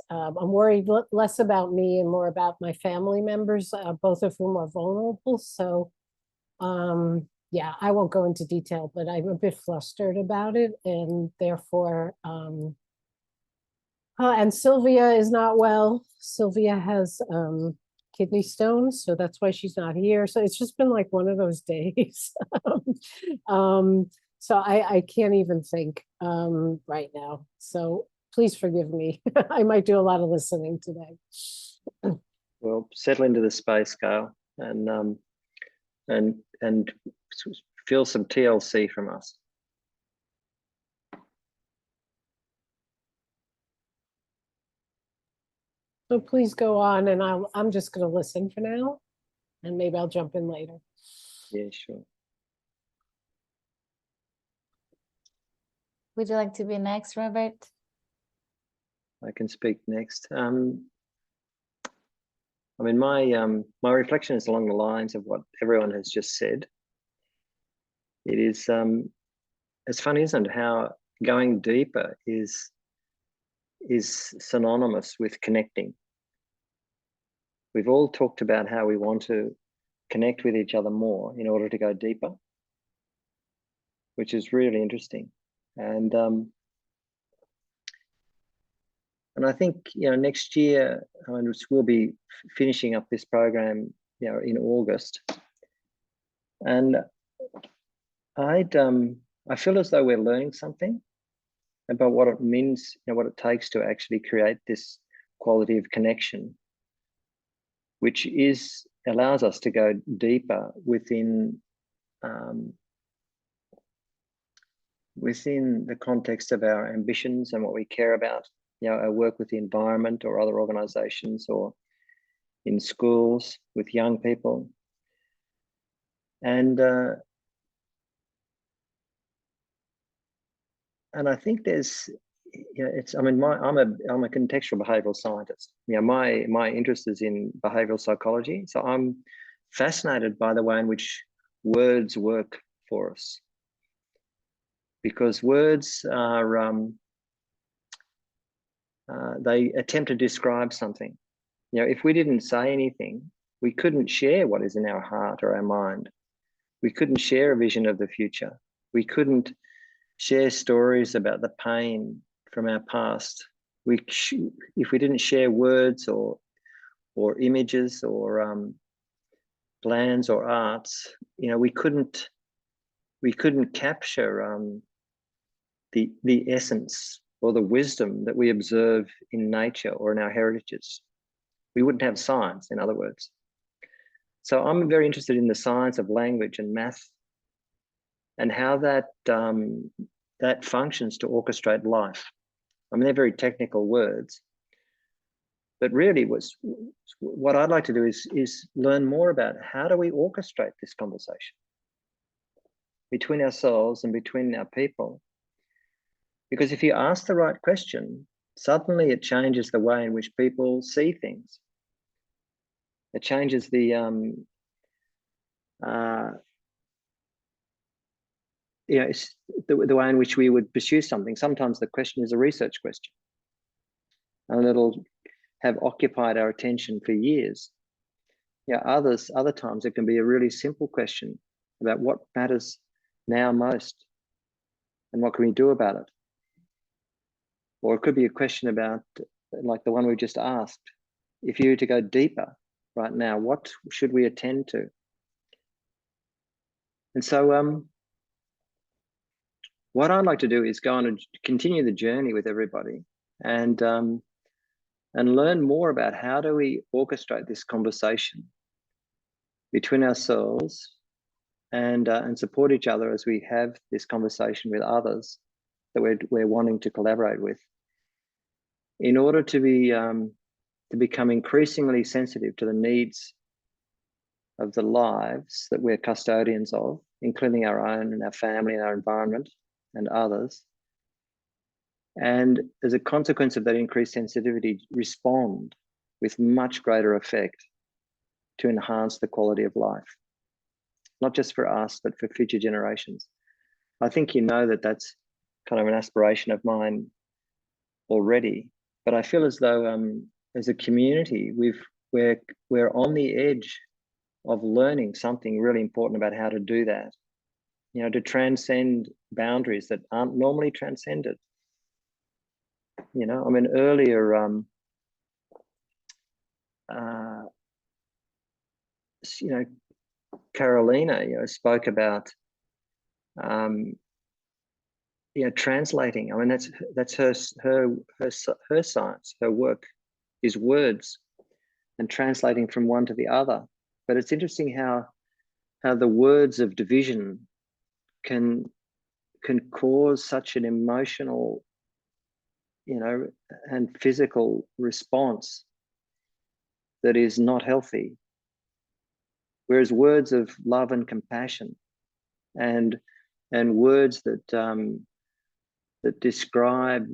I'm worried less about me and more about my family members, both of whom are vulnerable. So yeah, I won't go into detail, but I'm a bit flustered about it, and therefore and Sylvia is not well. Sylvia has kidney stones, so that's why she's not here. So it's just been like one of those days. So I can't even think right now. So please forgive me. I might do a lot of listening today. Well, settle into the space, Gail, and feel some TLC from us. So please go on, and I'm just going to listen for now, and maybe I'll jump in later. Yeah, sure. Would you like to be next, Robert? I can speak next. I mean, my reflection is along the lines of what everyone has just said. It is it's funny, isn't it, how going deeper is synonymous with connecting. We've all talked about how we want to connect with each other more in order to go deeper, which is really interesting. And I think, next year, we'll be finishing up this program, in August. And I feel as though we're learning something about what it means, what it takes to actually create this quality of connection, which allows us to go deeper within the context of our ambitions and what we care about, our work with the environment or other organizations, or in schools with young people. And I think there's, I'm a contextual behavioral scientist. My interest is in behavioral psychology. So I'm fascinated by the way in which words work for us, because words are, they attempt to describe something. If we didn't say anything, we couldn't share what is in our heart or our mind. We couldn't share a vision of the future. We couldn't share stories about the pain from our past. If we didn't share words or images or plans or arts, we couldn't capture the essence or the wisdom that we observe in nature or in our heritages. We wouldn't have science, in other words. So I'm very interested in the science of language and math and how that functions to orchestrate life. I mean, they're very technical words, but really what I'd like to do is learn more about how do we orchestrate this conversation between ourselves and between our people. Because if you ask the right question, suddenly it changes the way in which people see things. It changes the it's the way in which we would pursue something. Sometimes the question is a research question, and it'll have occupied our attention for years. Other times it can be a really simple question about what matters now most and what can we do about it. Or it could be a question about, like the one we just asked, if you were to go deeper right now, what should we attend to? And so what I'd like to do is go on and continue the journey with everybody and learn more about how do we orchestrate this conversation between ourselves and support each other as we have this conversation with others that we're wanting to collaborate with, in order to become increasingly sensitive to the needs of the lives that we're custodians of, including our own and our family and our environment and others. And as a consequence of that increased sensitivity, respond with much greater effect to enhance the quality of life, not just for us, but for future generations. I think that that's kind of an aspiration of mine already, but I feel as though as a community, we're on the edge of learning something really important about how to do that, to transcend boundaries that aren't normally transcended. I mean, earlier, Carolina, spoke about, translating. I mean, that's her science. Her work is words and translating from one to the other. But it's interesting how the words of division can cause such an emotional, and physical response that is not healthy. Whereas words of love and compassion and words that that describe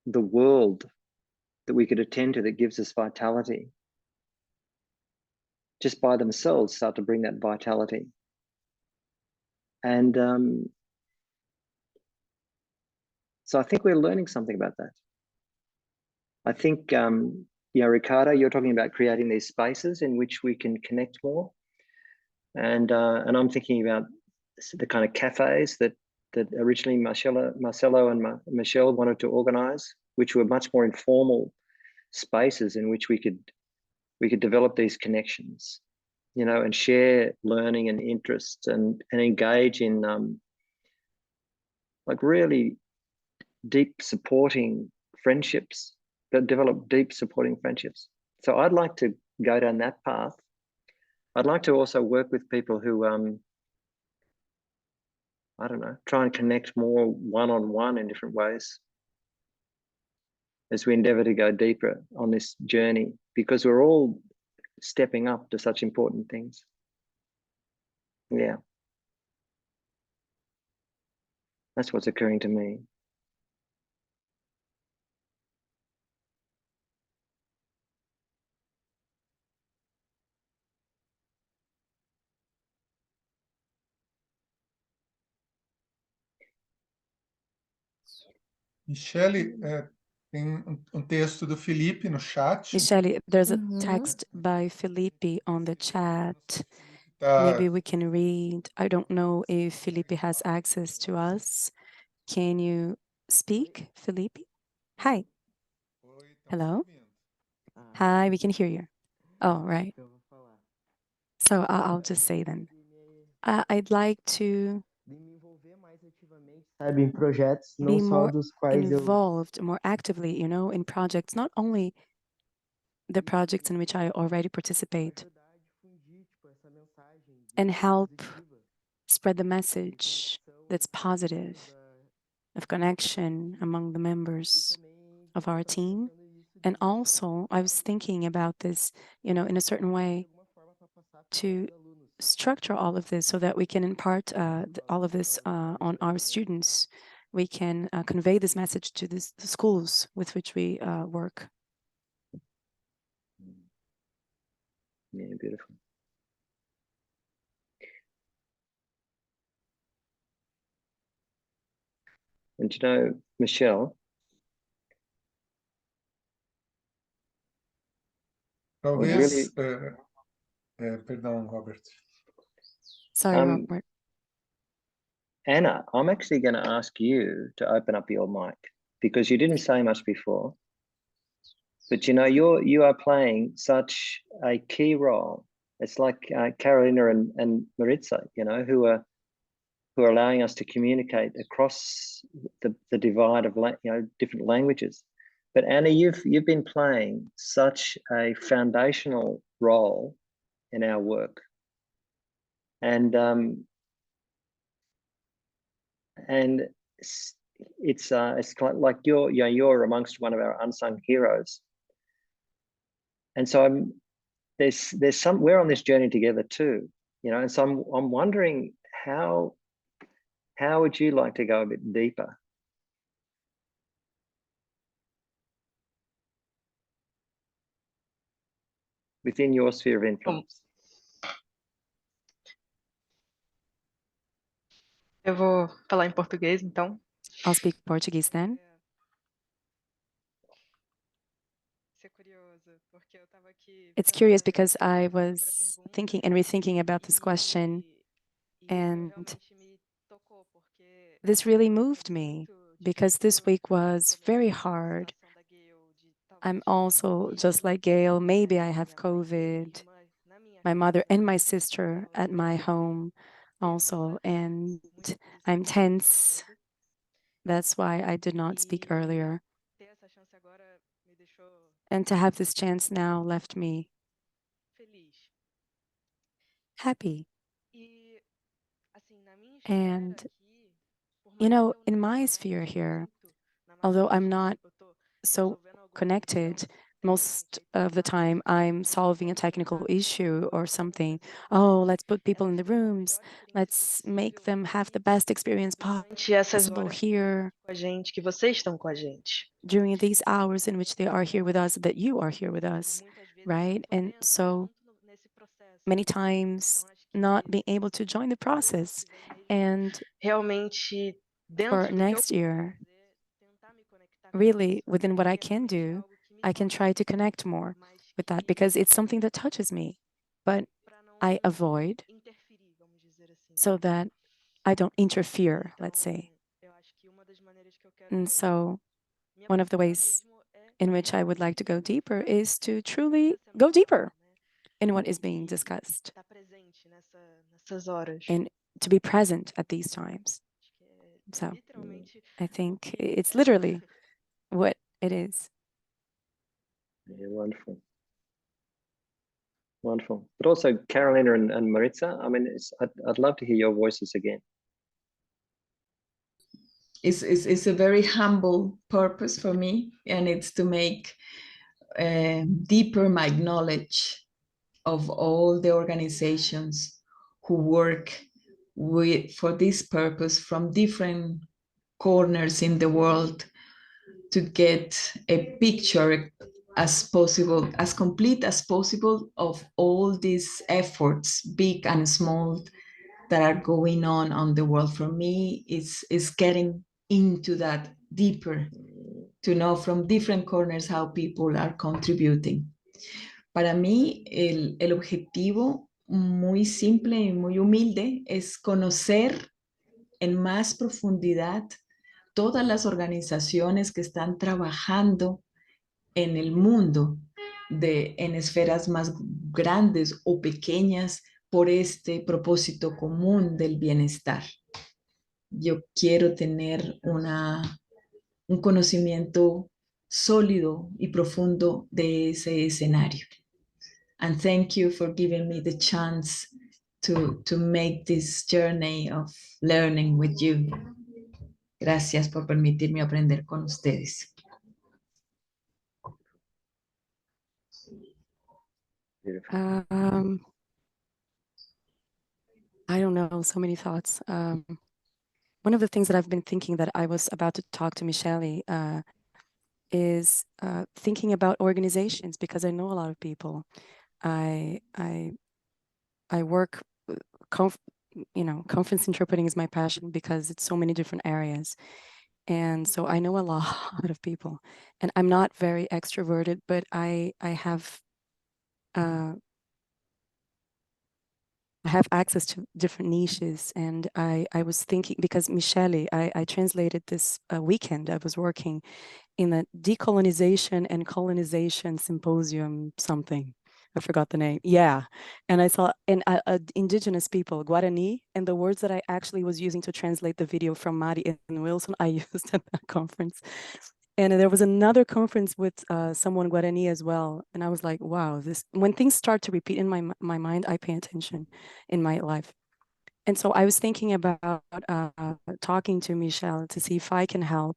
the world that we could attend to that gives us vitality, just by themselves start to bring that vitality. And so I think we're learning something about that. I think, Ricardo, you're talking about creating these spaces in which we can connect more. And I'm thinking about the kind of cafes that originally Marcelo and Michelle wanted to organize, which were much more informal spaces in which we could develop these connections, and share learning and interests and engage in like really deep supporting friendships, that develop deep supporting friendships. So I'd like to go down that path. I'd like to also work with people who, I don't know, try and connect more one-on-one in different ways as we endeavor to go deeper on this journey, because we're all stepping up to such important things. Yeah. That's what's occurring to me. Michele, tem texto do Felipe no chat. Michele, there's a Mhm. text by Felipe on the chat. Tá, Maybe we can read. I don't know if Felipe has access to us. Can you speak, Felipe? Hi. Hello? Hi, we can hear you. Oh, right. So I'll just say then, I'd like to sabe, em projetos, não be só more dos quais eu involved more actively, in projects, not only the projects in which I already participate, and help spread the message that's positive, of connection among the members of our team. And also, I was thinking about this, in a certain way, to structure all of this so that we can impart all of this on our students. We can convey this message to the schools with which we work. Yeah, beautiful. And Michelle, Talvez, perdão, Robert. Sorry, Um, Robert. Anna, I'm actually going to ask you to open up your mic because you didn't say much before. But you are playing such a key role. It's like Carolina and Maritza, who are allowing us to communicate across the divide of different languages. But Anna, you've been playing such a foundational role in our work, and it's kind of like you're amongst one of our unsung heroes. And so there's some, we're on this journey together too, and so I'm wondering how would you like to go a bit deeper? Within your sphere of influence. Eu vou falar em português, então. I'll speak Portuguese then. It's curious because I was thinking and rethinking about this question, and this really moved me because this week was very hard. I'm also just like Gail, maybe I have COVID, my mother and my sister at my home also, and I'm tense. That's why I did not speak earlier. And to have this chance now left me happy. And, in my sphere here, although I'm not so connected, most of the time I'm solving a technical issue or something. Oh, let's put people in the rooms. Let's make them have the best experience possible here Com a gente, que vocês estão com a gente. during these hours in which they are here with us, that you are here with us, right? And so many times not being able to join the process. And Realmente, for dentro do que eu next year, really within what I can do, I can try to connect more with that because it's something that touches me, but I avoid so that I don't interfere, let's say. And so one of the ways in which I would like to go deeper is to truly go deeper in what is being discussed and to be present at these times. So I think it's literally what it is. Yeah, wonderful. Wonderful. But also Carolina and Maritza, I mean, I'd love to hear your voices again. It's a very humble purpose for me, and it's to make deeper my knowledge of all the organizations who work for this purpose from different corners in the world, to get a picture as possible, as complete as possible, of all these efforts, big and small, that are going on the world. For me, it's getting into that deeper, to know from different corners how people are contributing. Para mí, el objetivo muy simple y muy humilde es conocer en más profundidad todas las organizaciones que están trabajando en el mundo, en esferas más grandes o pequeñas, por este propósito común del bienestar. Yo quiero tener un conocimiento sólido y profundo de ese escenario. And thank you for giving me the chance to make this journey of learning with you. Gracias por permitirme aprender con ustedes. Beautiful. I don't know, so many thoughts. One of the things that I've been thinking that I was about to talk to Michele is thinking about organizations, because I know a lot of people. I work, conference interpreting is my passion because it's so many different areas. And so I know a lot of people, and I'm not very extroverted, but I have access to different niches. And I was thinking, because Michele, I translated this weekend, I was working in a decolonization and colonization symposium something. I forgot the name. Yeah. And I saw indigenous people, Guarani, and the words that I actually was using to translate the video from Mari and Wilson, I used at that conference. And there was another conference with someone Guarani as well. And I was like, wow, when things start to repeat in my mind, I pay attention in my life. And so I was thinking about talking to Michele to see if I can help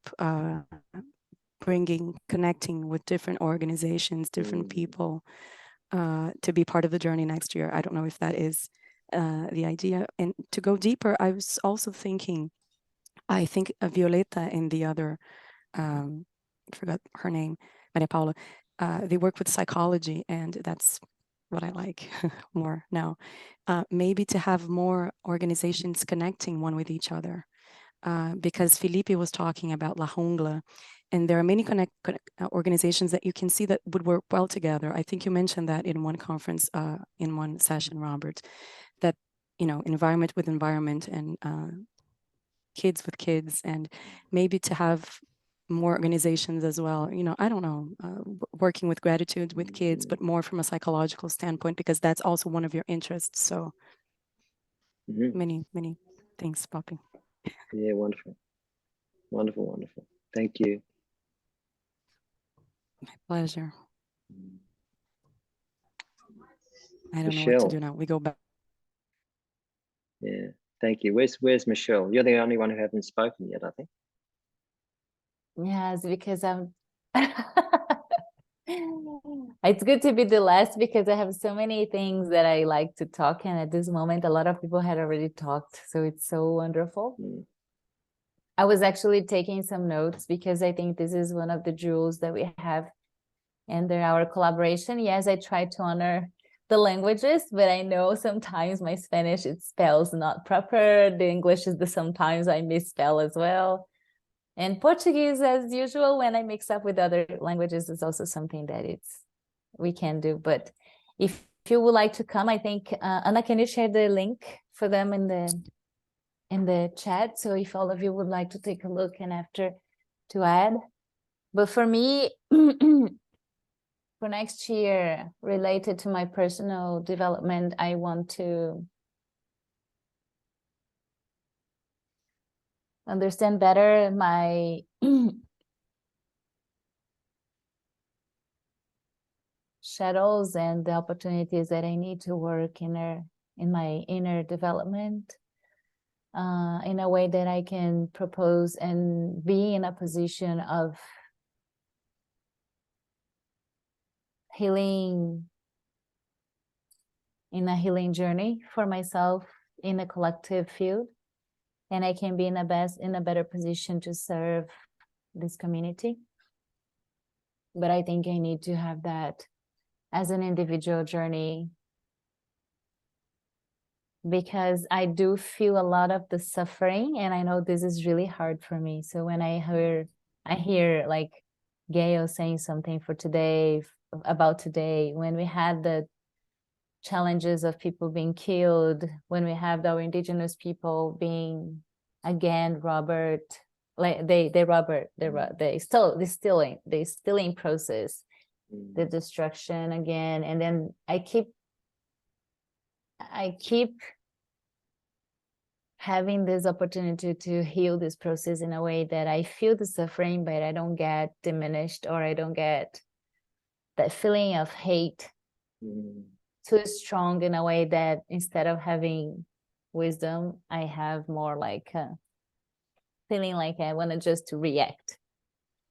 connecting with different organizations, different people, to be part of the journey next year. I don't know if that is the idea. And to go deeper, I was also thinking, I think Violeta and the other, I forgot her name, Maria Paula, they work with psychology, and that's what I like more now. Maybe to have more organizations connecting one with each other. Because Felipe was talking about La Jungla, and there are many organizations that you can see that would work well together. I think you mentioned that in one conference, in one session, Robert, that, environment with environment and kids with kids, and maybe to have more organizations as well. I don't know, working with gratitude with kids, but more from a psychological standpoint, because that's also one of your interests. So many things popping. Yeah, wonderful. Wonderful, wonderful. Thank you. My pleasure. I don't know what to do now. We go back. Yeah, thank you. Where's Michele? You're the only one who hasn't spoken yet, I think. Yes, because I'm it's good to be the last, because I have so many things that I like to talk, and at this moment a lot of people had already talked, so it's so wonderful. I was actually taking some notes because I think this is one of the jewels that we have under our collaboration. Yes, I try to honor the languages, but I know sometimes my Spanish, it spells not proper. The English is sometimes I misspell as well. And Portuguese, as usual, when I mix up with other languages, is also something that we can do. But if you would like to come, I think, Anna, can you share the link for them in the chat? So if all of you would like to take a look and after to add. But for me, for next year, related to my personal development, I want to understand better my shadows and the opportunities that I need to work in my inner development, in a way that I can propose and be in a position of healing, in a healing journey for myself in a collective field, and I can be in a better position to serve this community. But I think I need to have that as an individual journey, because I do feel a lot of the suffering, and I know this is really hard for me. So when I hear like Gail saying something for today, about today, when we had the challenges of people being killed, when we have our indigenous people being again Robert, like the stealing process, the destruction again, and then I keep I keep having this opportunity to heal this process in a way that I feel the suffering, but I don't get diminished, or I don't get that feeling of hate too strong in a way that instead of having wisdom, I have more like a feeling like I want to just react.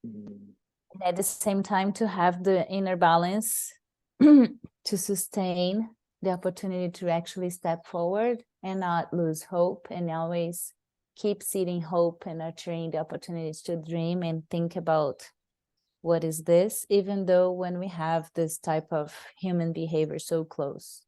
And at the same time, to have the inner balance to sustain the opportunity to actually step forward and not lose hope, and always keep seeding hope and nurturing the opportunities to dream and think about what is this, even though when we have this type of human behavior so close,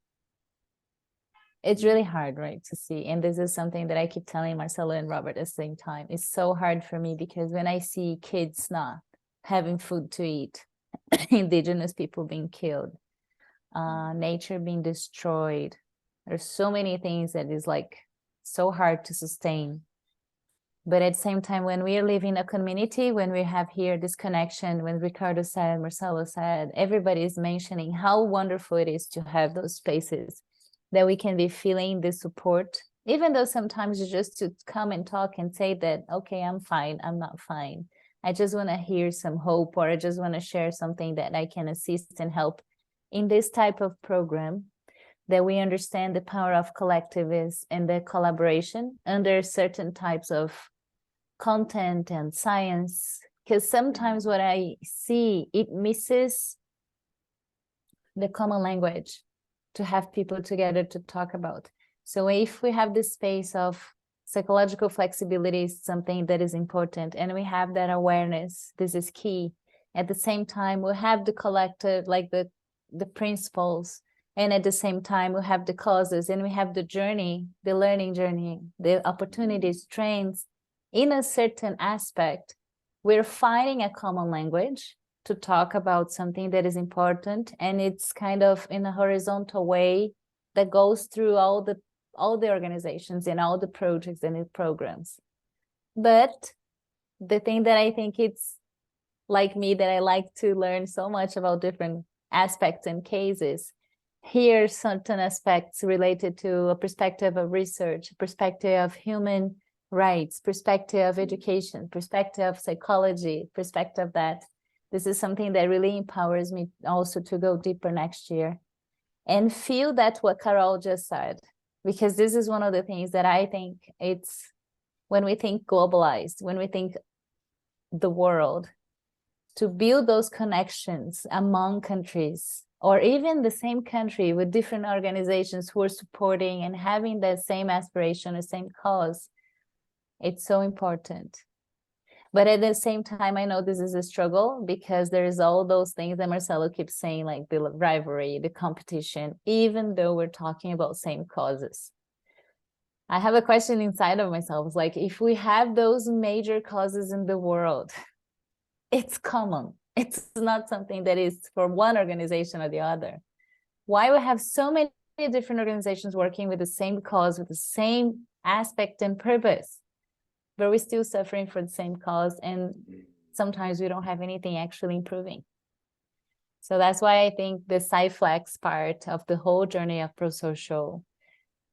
it's really hard, right, to see. And this is something that I keep telling Marcelo and Robert at the same time. It's so hard for me because when I see kids not having food to eat, indigenous people being killed, nature being destroyed, there's so many things that is like so hard to sustain. But at the same time, when we are living a community, when we have here this connection, when Ricardo said, Marcelo said, everybody is mentioning how wonderful it is to have those spaces that we can be feeling the support, even though sometimes it's just to come and talk and say that, okay, I'm fine, I'm not fine. I just want to hear some hope, or I just want to share something that I can assist and help in this type of program, that we understand the power of collectivism and the collaboration under certain types of content and science. Because sometimes what I see, it misses the common language to have people together to talk about. So if we have this space of psychological flexibility is something that is important, and we have that awareness, this is key. At the same time, we have the collective, like the principles, and at the same time we have the causes, and we have the journey, the learning journey, the opportunities, trends. In a certain aspect, we're finding a common language to talk about something that is important, and it's kind of in a horizontal way that goes through all the organizations and all the projects and the programs. But the thing that I think it's like me, that I like to learn so much about different aspects and cases, here certain aspects related to a perspective of research, perspective of human rights, perspective of education, perspective of psychology, perspective that this is something that really empowers me also to go deeper next year and feel that what Carol just said, because this is one of the things that I think it's when we think globalized, when we think the world, to build those connections among countries, or even the same country with different organizations who are supporting and having the same aspiration, the same cause, it's so important. But at the same time, I know this is a struggle because there's all those things that Marcelo keeps saying, like the rivalry, the competition, even though we're talking about same causes. I have a question inside of myself. It's like, if we have those major causes in the world, it's common. It's not something that is for one organization or the other. Why we have so many different organizations working with the same cause, with the same aspect and purpose, but we're still suffering for the same cause, and sometimes we don't have anything actually improving. So that's why I think the Sci-Flex part of the whole journey of prosocial,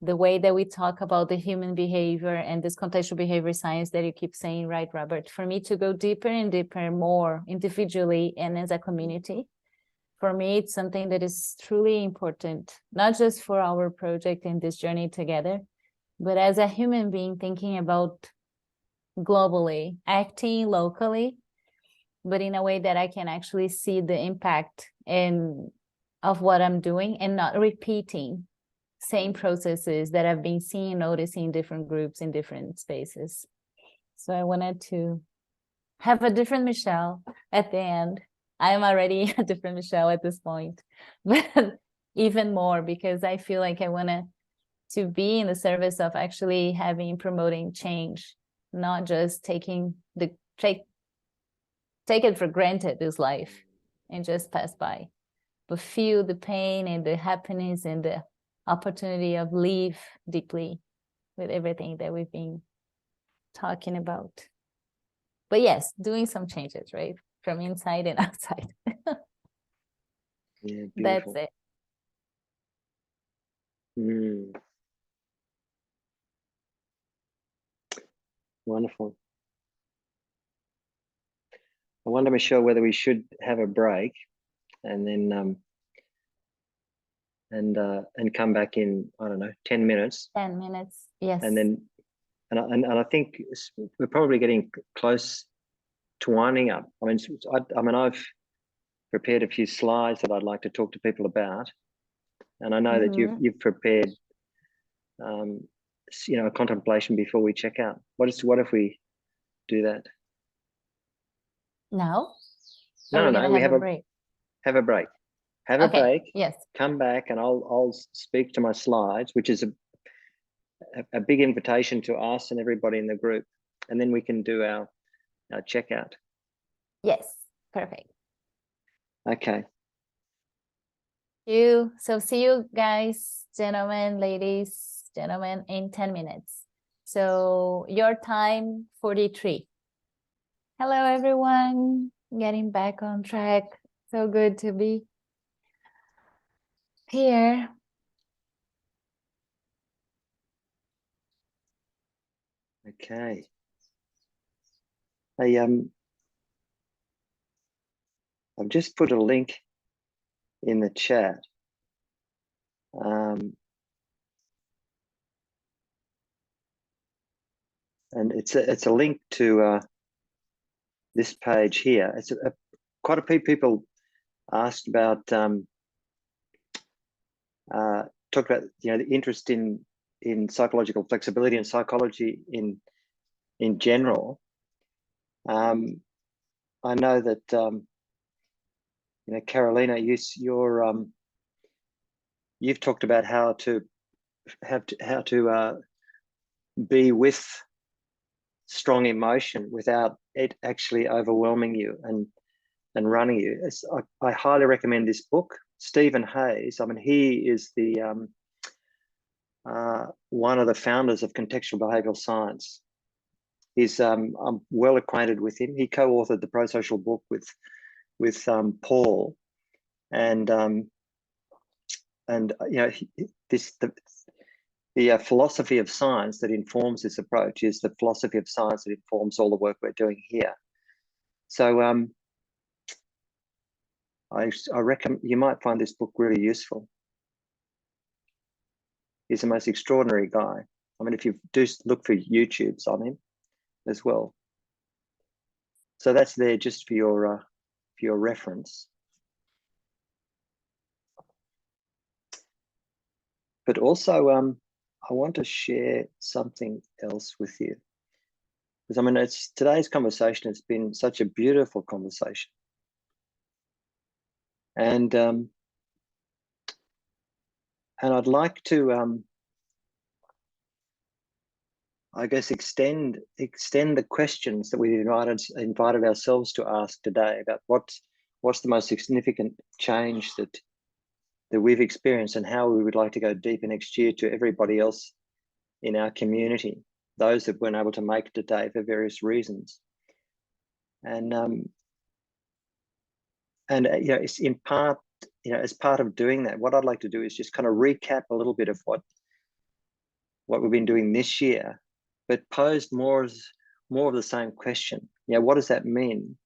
the way that we talk about the human behavior and this contextual behavior science that you keep saying, right, Robert, for me to go deeper and deeper, more individually and as a community, for me, it's something that is truly important, not just for our project and this journey together, but as a human being thinking about globally, acting locally, but in a way that I can actually see the impact of what I'm doing and not repeating same processes that I've been seeing, noticing in different groups in different spaces. So I wanted to have a different Michelle at the end. I am already a different Michelle at this point, but even more because I feel like I wanted to be in the service of actually promoting change, not just take it for granted, this life, and just pass by, but feel the pain and the happiness and the opportunity of live deeply with everything that we've been talking about. But yes, doing some changes, right? From inside and outside. Yeah, That's beautiful. it. Mm. Wonderful. I wonder, Michelle, whether we should have a break and then and come back in, I don't know, 10 minutes. 10 minutes, yes. And then and I think we're probably getting close to winding up. I mean, I've prepared a few slides that I'd like to talk to people about, and I know that you've prepared, you know, a contemplation before we check out. What if we do that? No? No, Are we no, gonna we have a break? Have a break. Have a Okay, break. yes. Come back, and I'll speak to my slides, which is a big invitation to us and everybody in the group, and then we can do our checkout. Yes, perfect. Okay. So see you guys, gentlemen, ladies, gentlemen, in 10 minutes. So your time, 43. Hello, everyone. Getting back on track. So good to be here. Okay. I've just put a link in the chat. And it's a link to this page here. It's quite a few people asked about talk about, you know, the interest in psychological flexibility and psychology in general. I know that you know, Carolina, you've talked about how to be with strong emotion without it actually overwhelming you and running you. I highly recommend this book. Stephen Hayes, I mean, he is the one of the founders of contextual behavioral science. He's I'm well acquainted with him. He co-authored the pro-social book with Paul, and you know, the philosophy of science that informs this approach is the philosophy of science that informs all the work we're doing here. So I reckon you might find this book really useful. He's the most extraordinary guy. I mean, if you do look for YouTubes on him as well. So that's there just for your reference. But also, I want to share something else with you, because I mean, today's conversation has been such a beautiful conversation, and I'd like to, I guess, extend the questions that we invited ourselves to ask today about what's the most significant change that we've experienced, and how we would like to go deeper next year to everybody else in our community, those that weren't able to make it today for various reasons. And you know, it's in part, you know, as part of doing that, what I'd like to do is just kind of recap a little bit of what we've been doing this year, but posed more of the same question. You know, what does that mean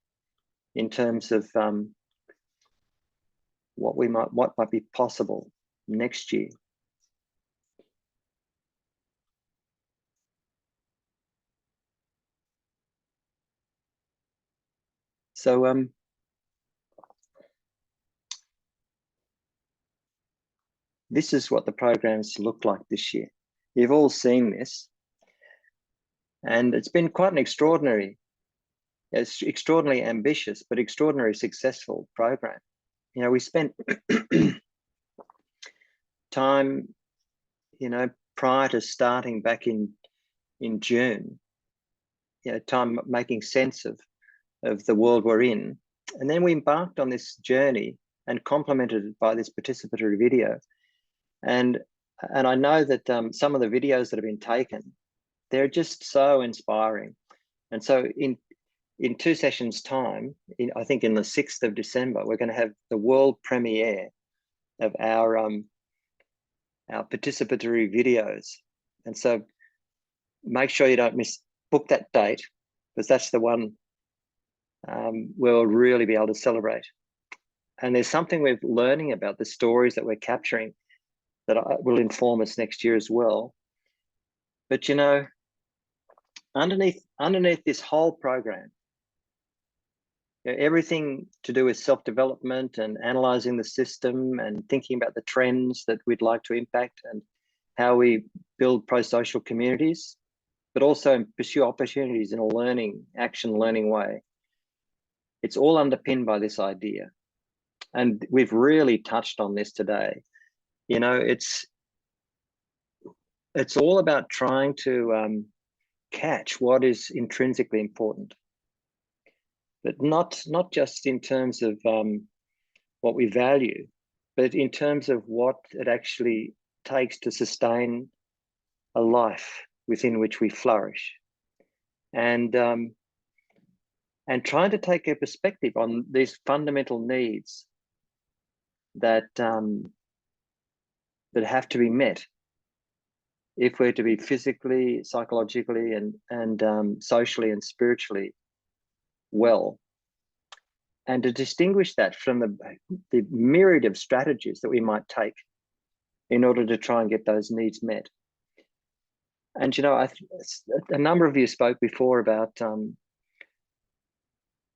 in terms of what might be possible next year? So this is what the programs look like this year. You've all seen this, and it's been quite an extraordinarily ambitious but extraordinarily successful program. You know, we spent time, you know, prior to starting back in June, you know, time making sense of the world we're in, and then we embarked on this journey and complemented it by this participatory video. And I know that some of the videos that have been taken, they're just so inspiring. And so in 2 sessions time, I think in the 6th of December, we're going to have the world premiere of our our participatory videos. And so make sure you don't book that date, because that's the one we'll really be able to celebrate. And there's something we're learning about the stories that we're capturing that will inform us next year as well. But you know, underneath this whole program, you know, everything to do with self-development and analyzing the system and thinking about the trends that we'd like to impact and how we build pro-social communities, but also pursue opportunities in a learning way. It's all underpinned by this idea. And we've really touched on this today. You know, it's all about trying to catch what is intrinsically important, but not just in terms of what we value, but in terms of what it actually takes to sustain a life within which we flourish, and trying to take a perspective on these fundamental needs that have to be met if we're to be physically, psychologically, and socially and spiritually well. And to distinguish that from the myriad of strategies that we might take in order to try and get those needs met. And you know, a number of you spoke before about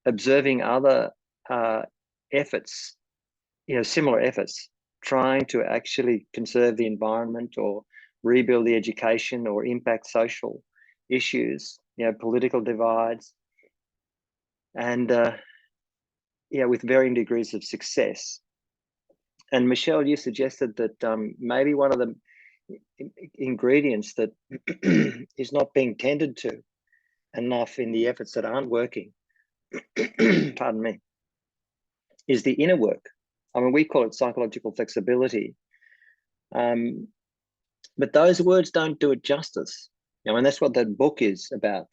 observing other efforts, you know, similar efforts, trying to actually conserve the environment or rebuild the education or impact social issues, you know, political divides, and yeah, with varying degrees of success. And Michelle, you suggested that maybe one of the ingredients that is not being tended to enough in the efforts that aren't working, pardon me, is the inner work. I mean, we call it psychological flexibility. But those words don't do it justice. You know, and that's what that book is about,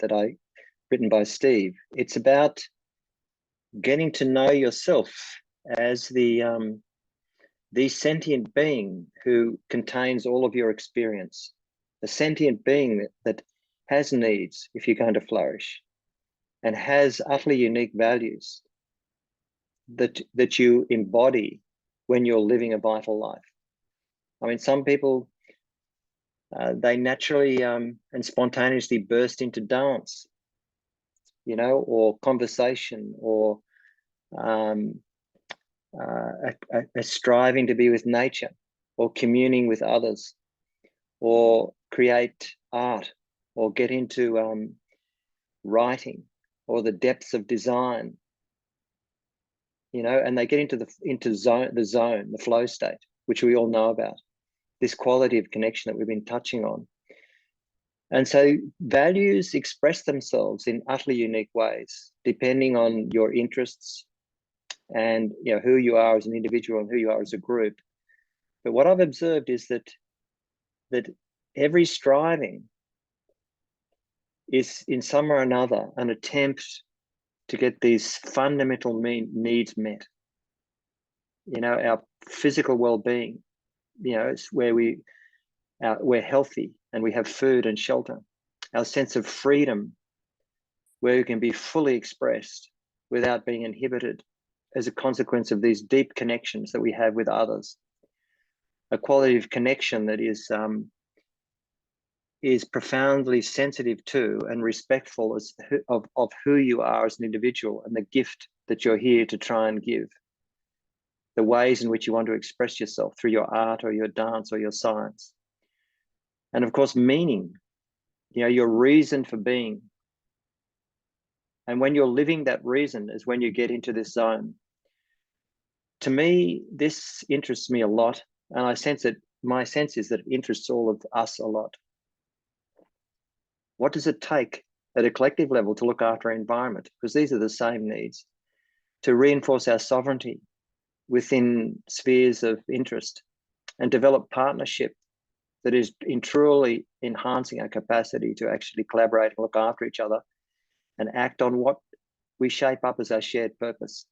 written by Steve. It's about getting to know yourself as the sentient being who contains all of your experience, a sentient being that has needs if you're going to flourish, and has utterly unique values that you embody when you're living a vital life. I mean, some people, they naturally and spontaneously burst into dance, you know, or conversation, or a striving to be with nature, or communing with others, or create art, or get into writing, or the depths of design, you know, and they get into the flow state, which we all know about, this quality of connection that we've been touching on. And so values express themselves in utterly unique ways, depending on your interests and, you know, who you are as an individual and who you are as a group. But what I've observed is that every striving is in some or another an attempt to get these fundamental needs met. You know, our physical well-being, you know, it's where we're healthy and we have food and shelter. Our sense of freedom, where we can be fully expressed without being inhibited as a consequence of these deep connections that we have with others. A quality of connection that is profoundly sensitive to and respectful of who you are as an individual and the gift that you're here to try and give. The ways in which you want to express yourself through your art or your dance or your science. And of course, meaning, you know, your reason for being. And when you're living that reason is when you get into this zone. To me, this interests me a lot. And I sense it, my sense is that it interests all of us a lot. What does it take at a collective level to look after our environment? Because these are the same needs. To reinforce our sovereignty within spheres of interest and develop partnership that is truly enhancing our capacity to actually collaborate and look after each other and act on what we shape up as our shared purpose.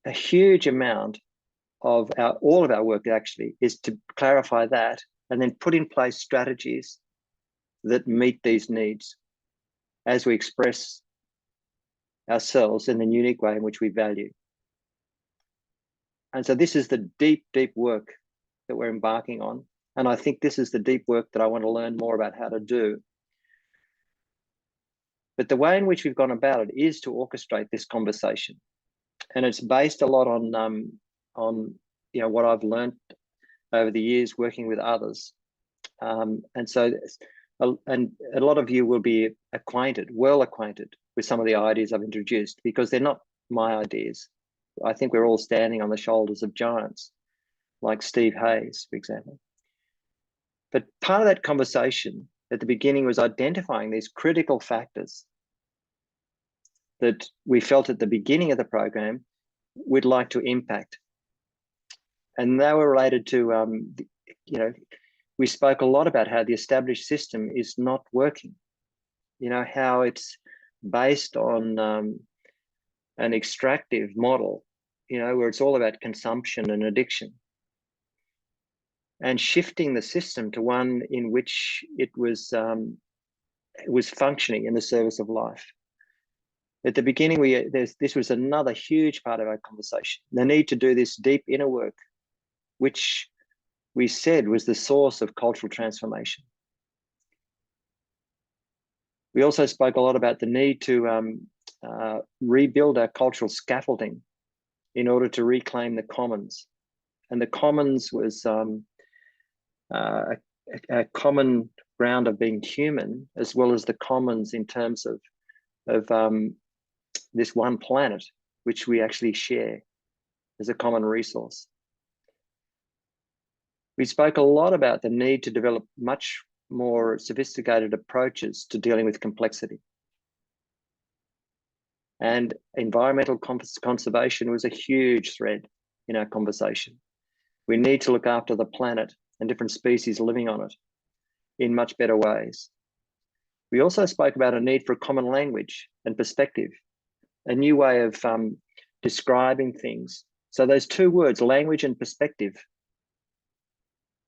A huge amount of all of our work actually is to clarify that and then put in place strategies that meet these needs as we express ourselves in the unique way in which we value. And so this is the deep, deep work that we're embarking on. And I think this is the deep work that I want to learn more about how to do. But the way in which we've gone about it is to orchestrate this conversation. And it's based a lot on what I've learned over the years working with others. And a lot of you will be well acquainted with some of the ideas I've introduced, because they're not my ideas. I think we're all standing on the shoulders of giants like Steve Hayes, for example. But part of that conversation at the beginning was identifying these critical factors that we felt at the beginning of the program we'd like to impact. And they were related to, we spoke a lot about how the established system is not working, how it's based on an extractive model, where it's all about consumption and addiction, and shifting the system to one in which it was functioning in the service of life. At the beginning, this was another huge part of our conversation, the need to do this deep inner work, which we said was the source of cultural transformation. We also spoke a lot about the need to rebuild our cultural scaffolding in order to reclaim the commons. And the commons was a common ground of being human, as well as the commons in terms of this one planet, which we actually share as a common resource. We spoke a lot about the need to develop much more sophisticated approaches to dealing with complexity. And environmental conservation was a huge thread in our conversation. We need to look after the planet and different species living on it in much better ways. We also spoke about a need for a common language and perspective, a new way of describing things. So those two words, language and perspective,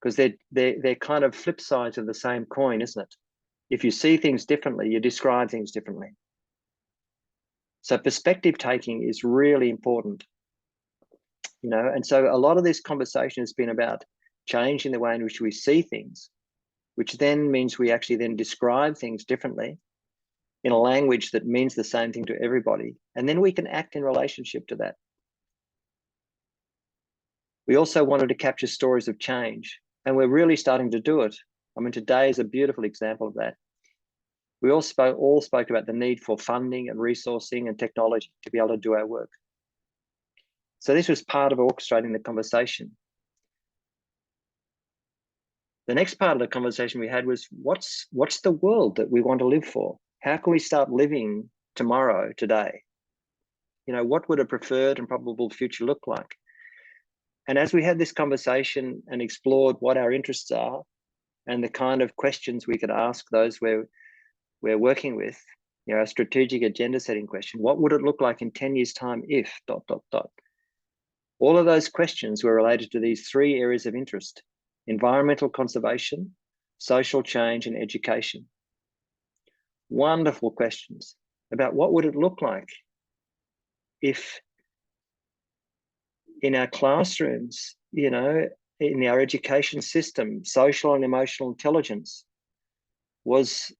because they're kind of flip sides of the same coin, isn't it? If you see things differently, you describe things differently. So perspective taking is really important, and so a lot of this conversation has been about changing the way in which we see things, which then means we actually then describe things differently in a language that means the same thing to everybody. And then we can act in relationship to that. We also wanted to capture stories of change, and we're really starting to do it. I mean, today is a beautiful example of that. We all spoke about the need for funding and resourcing and technology to be able to do our work. So this was part of orchestrating the conversation. The next part of the conversation we had was, what's the world that we want to live for? How can we start living tomorrow, today? What would a preferred and probable future look like? And as we had this conversation and explored what our interests are and the kind of questions we could ask those we're working with, a strategic agenda setting question, what would it look like in 10 years' time if ... All of those questions were related to these three areas of interest: environmental conservation, social change, and education. Wonderful questions about what would it look like if in our classrooms, in our education system, social and emotional intelligence was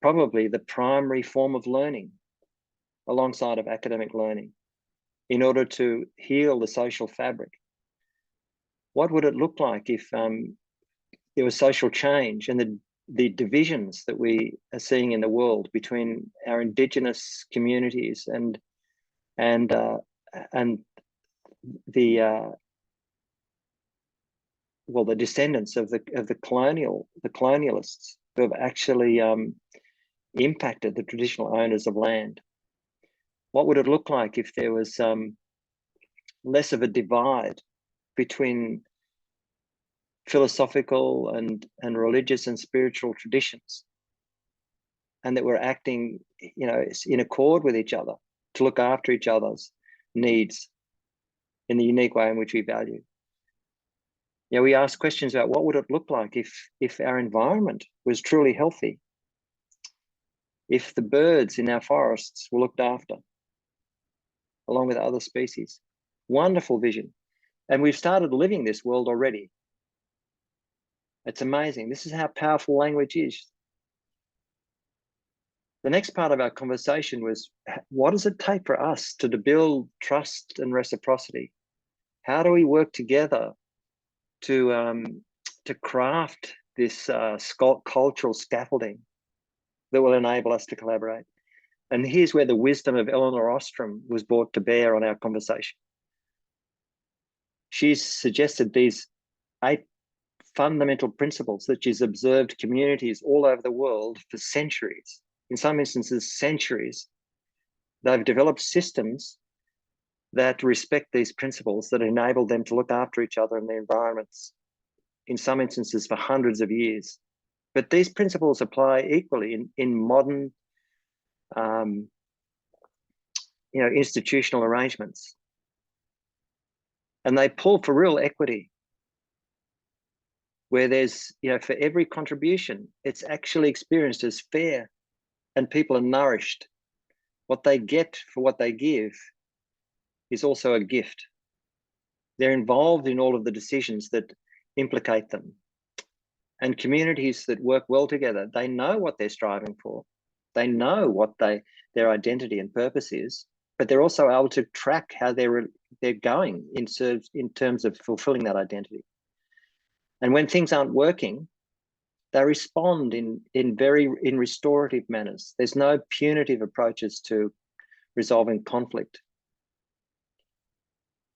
probably the primary form of learning alongside of academic learning in order to heal the social fabric. What would it look like if there was social change and the divisions that we are seeing in the world between our Indigenous communities and the descendants of the colonialists who have actually impacted the traditional owners of land? What would it look like if there was less of a divide between philosophical and religious and spiritual traditions, and that we're acting, in accord with each other to look after each other's needs, in the unique way in which we value. You know, we ask questions about what would it look like if our environment was truly healthy, if the birds in our forests were looked after, along with other species. Wonderful vision. And we've started living this world already. It's amazing. This is how powerful language is. The next part of our conversation was, what does it take for us to build trust and reciprocity? How do we work together to craft this cultural scaffolding that will enable us to collaborate? And here's where the wisdom of Elinor Ostrom was brought to bear on our conversation. She's suggested these 8 fundamental principles that she's observed communities all over the world for centuries. In some instances, centuries. They've developed systems that respect these principles, that enable them to look after each other and their environments, in some instances for hundreds of years. But these principles apply equally in modern institutional arrangements. And they pull for real equity, where there's, for every contribution, it's actually experienced as fair and people are nourished. What they get for what they give is also a gift. They're involved in all of the decisions that implicate them. And communities that work well together, they know what they're striving for. They know what their identity and purpose is, but they're also able to track how they're going in terms of fulfilling that identity. And when things aren't working, they respond in restorative manners. There's no punitive approaches to resolving conflict.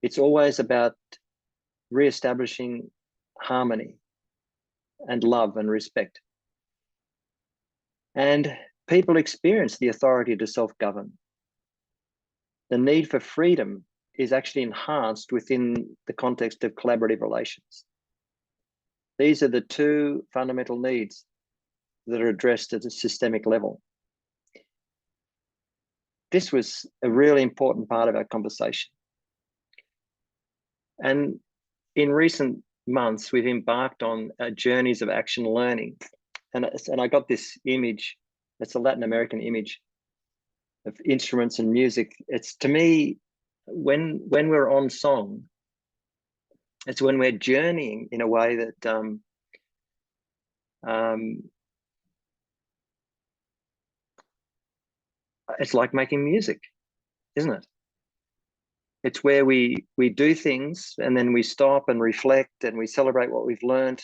It's always about re-establishing harmony and love and respect. And people experience the authority to self-govern. The need for freedom is actually enhanced within the context of collaborative relations. These are the 2 fundamental needs that are addressed at a systemic level. This was a really important part of our conversation. And in recent months, we've embarked on journeys of action learning. And I got this image, it's a Latin American image of instruments and music. It's, to me, when we're on song, it's when we're journeying in a way that it's like making music, isn't it? It's where we do things and then we stop and reflect and we celebrate what we've learned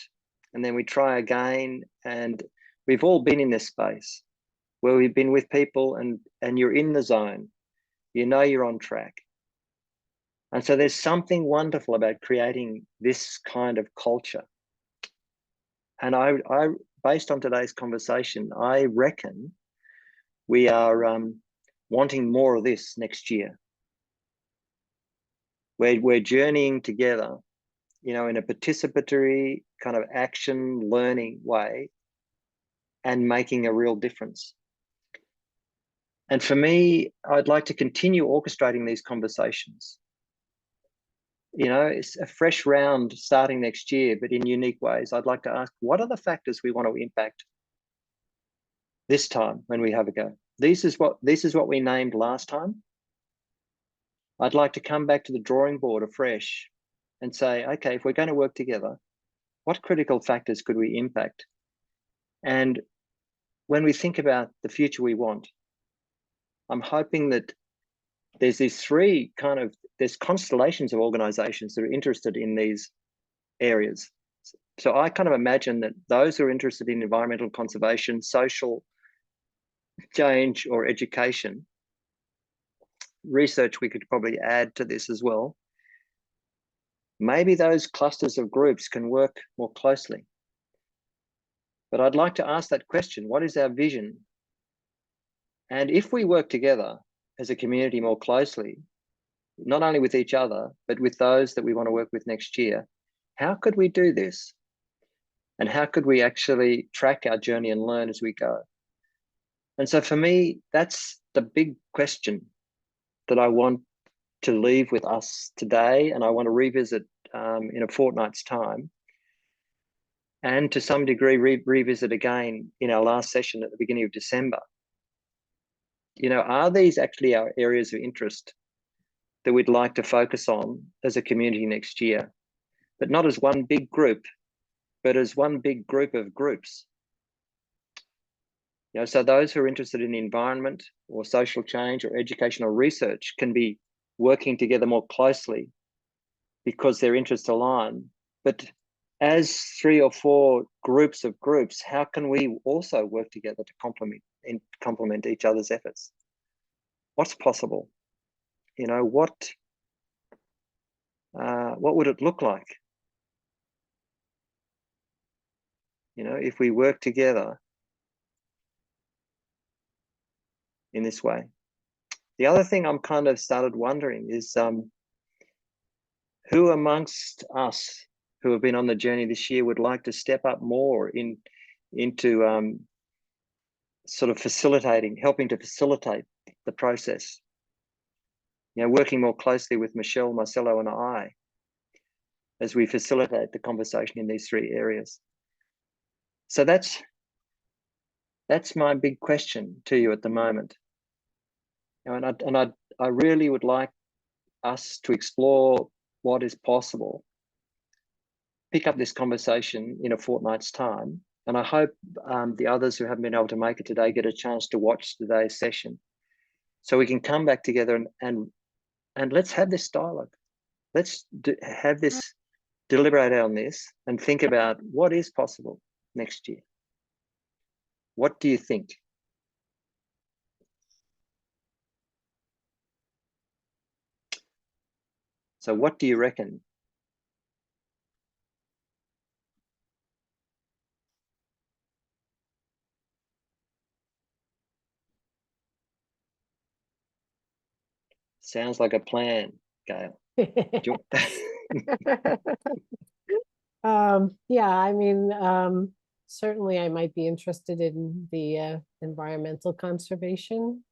and then we try again. And we've all been in this space where we've been with people and you're in the zone, you're on track. And so there's something wonderful about creating this kind of culture. And I based on today's conversation, I reckon we are wanting more of this next year. We're journeying together, in a participatory kind of action learning way and making a real difference. And for me, I'd like to continue orchestrating these conversations. It's a fresh round starting next year, but in unique ways. I'd like to ask, what are the factors we want to impact this time when we have a go? This is what we named last time. I'd like to come back to the drawing board afresh and say, okay, if we're going to work together, what critical factors could we impact? And when we think about the future we want, I'm hoping that there's these there's constellations of organizations that are interested in these areas. So I kind of imagine that those who are interested in environmental conservation, social change, or education, research we could probably add to this as well. Maybe those clusters of groups can work more closely. But I'd like to ask that question, what is our vision? And if we work together as a community more closely, not only with each other, but with those that we want to work with next year, how could we do this? And how could we actually track our journey and learn as we go? And so for me, that's the big question that I want to leave with us today, and I want to revisit in a fortnight's time, and to some degree revisit again in our last session at the beginning of December. You know, are these actually our areas of interest that we'd like to focus on as a community next year, but not as one big group, but as one big group of groups? You know, so those who are interested in the environment or social change or educational research can be working together more closely because their interests align. But as 3 or 4 groups of groups, how can we also work together to complement each other's efforts? What's possible? You know, what would it look like? You know, if we work together in this way. The other thing I'm kind of started wondering is who amongst us who have been on the journey this year would like to step up more into sort of helping to facilitate the process. You know, working more closely with Michelle, Marcelo, and I as we facilitate the conversation in these 3 areas. So that's my big question to you at the moment. You know, and I really would like us to explore what is possible. Pick up this conversation in a fortnight's time, and I hope the others who haven't been able to make it today get a chance to watch today's session, so we can come back together and let's have this dialogue. Let's have this, deliberate on this, and think about what is possible next year. What do you think? So what do you reckon? Sounds like a plan, Gail. Yeah, I mean, certainly I might be interested in the environmental conservation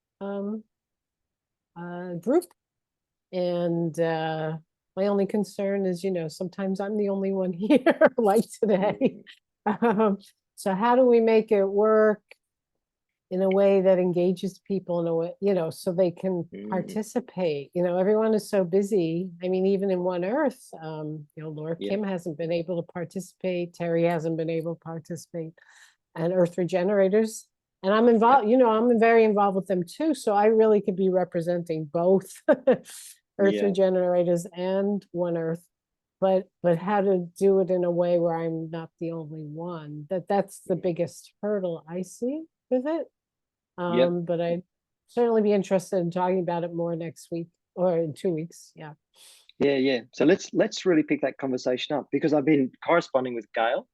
group. And my only concern is, you know, sometimes I'm the only one here like today. So how do we make it work in a way that engages people in a way, you know, so they can participate? You know, everyone is so busy. I mean, even in One Earth, you know, Laura Kim hasn't been able to participate. Terry hasn't been able to participate, and Earth Regenerators. And I'm involved, you know, I'm very involved with them too. So I really could be representing both Earth Regenerators and One Earth. But how to do it in a way where I'm not the only one. That's the biggest hurdle I see with it. But I'd certainly be interested in talking about it more next week or in 2 weeks. Yeah. So let's really pick that conversation up, because I've been corresponding with Gail,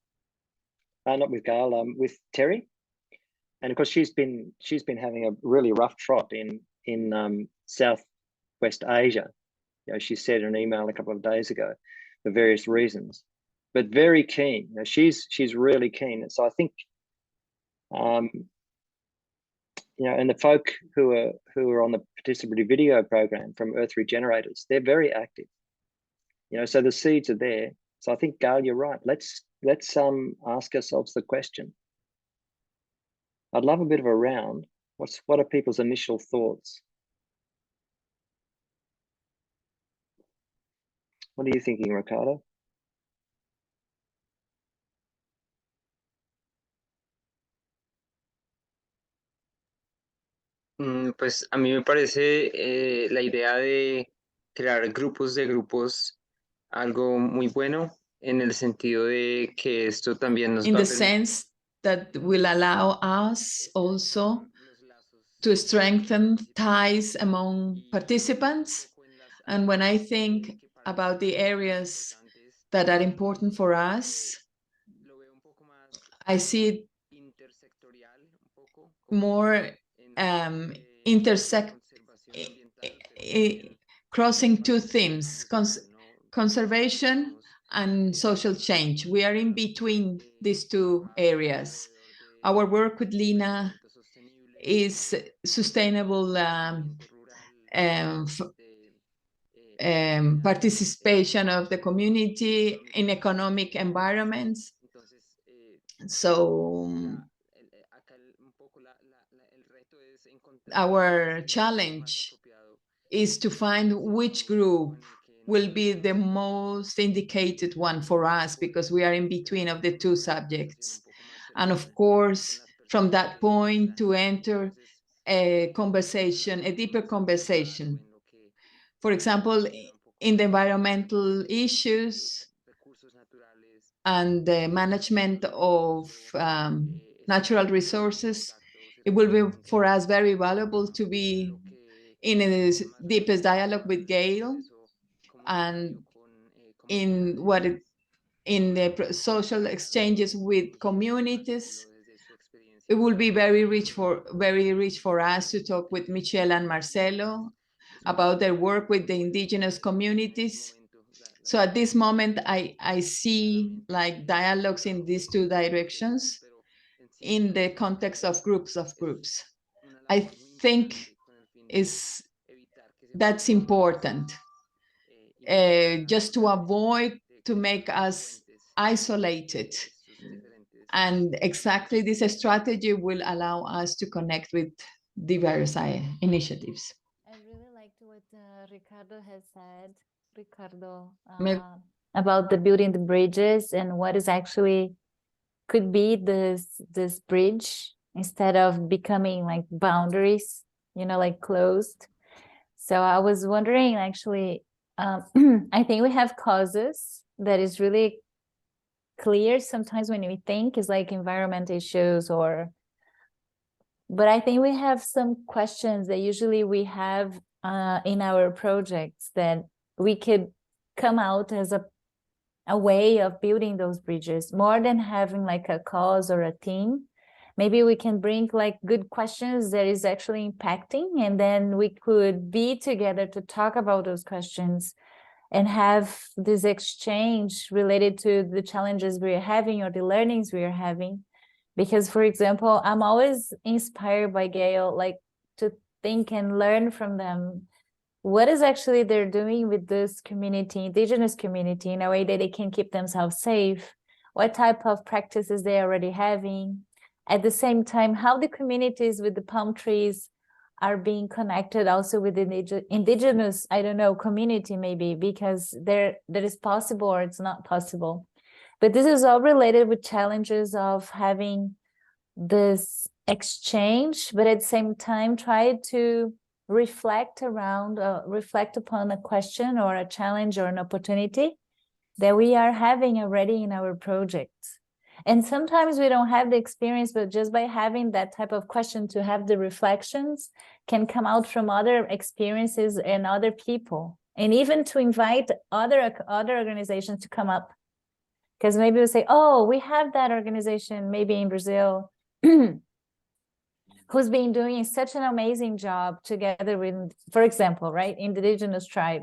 not with Gail, with Terry, and of course she's been having a really rough trot in Southwest Asia. You know, she said in an email a couple of days ago for various reasons, but very keen. You know, she's really keen, and so I think. You know, and the folk who are on the participatory video program from Earth Regenerators, they're very active. You know, so the seeds are there. So I think, Gail, you're right. Let's ask ourselves the question. I'd love a bit of a round. What are people's initial thoughts? What are you thinking, Ricardo? Pues a mí me parece la idea de crear grupos de grupos algo muy bueno, en el sentido de que esto también nos In va a the sense that will allow us also to strengthen ties among participants. And when I think about the areas that are important for us, I see it more crossing 2 themes, conservation and social change. We are in between these 2 areas. Our work with Lina is sustainable participation of the community in economic environments. So our challenge is to find which group will be the most indicated one for us, because we are in between of the two subjects. And of course, from that point to enter a conversation, a deeper conversation. For example, in the environmental issues and the management of natural resources, it will be for us very valuable to be in a deepest dialogue with Gail, and in the social exchanges with communities. It will be very rich for us to talk with Michelle and Marcelo about their work with the indigenous communities. So at this moment, I see like dialogues in these two directions in the context of groups. I think that's important, just to avoid to make us isolated. And exactly this strategy will allow us to connect with diverse initiatives. I really liked what Ricardo has said, Me- about the building the bridges and what is actually could be this bridge instead of becoming like boundaries, like closed. So I was wondering, actually, I think we have causes that is really clear sometimes when we think is like environment issues but I think we have some questions that usually we have in our projects that we could come out as a way of building those bridges, more than having like a cause or a theme. Maybe we can bring like good questions that is actually impacting, and then we could be together to talk about those questions and have this exchange related to the challenges we're having or the learnings we are having. Because, for example, I'm always inspired by Gail, like to think and learn from them. What is actually they're doing with this community, indigenous community, in a way that they can keep themselves safe? What type of practices they are already having? At the same time, how the communities with the palm trees are being connected also with the indigenous, I don't know, community maybe, because that is possible or it's not possible. But this is all related with challenges of having this exchange, but at the same time try to reflect upon a question or a challenge or an opportunity that we are having already in our projects. And sometimes we don't have the experience, but just by having that type of question to have the reflections can come out from other experiences and other people, and even to invite other organizations to come up. Because maybe we'll say, oh, we have that organization maybe in Brazil who's been doing such an amazing job together with, for example, right, indigenous tribe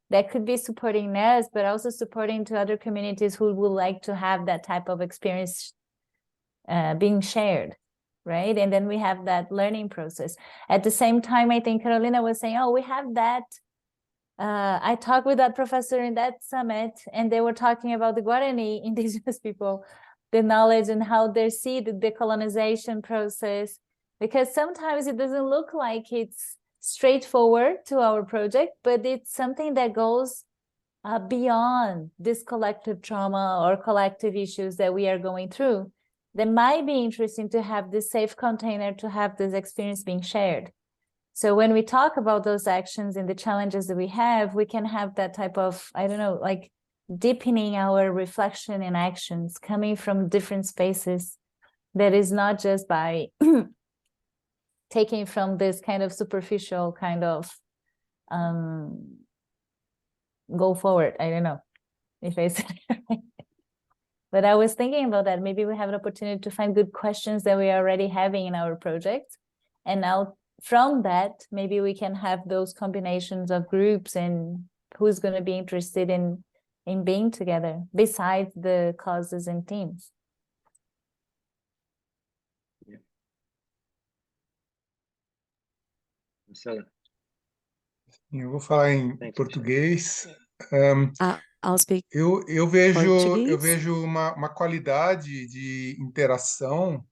that could be supporting us, but also supporting to other communities who would like to have that type of experience being shared, right? And then we have that learning process. At the same time, I think Carolina was saying, oh, we have that. I talked with that professor in that summit, and they were talking about the Guarani indigenous people, the knowledge and how they see the decolonization process, because sometimes it doesn't look like it's straightforward to our project, but it's something that goes beyond this collective trauma or collective issues that we are going through. That might be interesting to have this safe container to have this experience being shared. So when we talk about those actions and the challenges that we can have that type of, I don't know, like deepening our reflection and actions coming from different spaces that is not just by taking from this kind of superficial kind of go forward. I don't know if I said it right. But I was thinking about that. Maybe we have an opportunity to find good questions that we are already having in our project. And now from that, maybe we can have those combinations of groups and who's going to be interested in being together besides the causes and themes. Marcelo. Eu vou falar em Thanks, Michelle. português. I'll speak Eu vejo Portuguese. uma qualidade de interação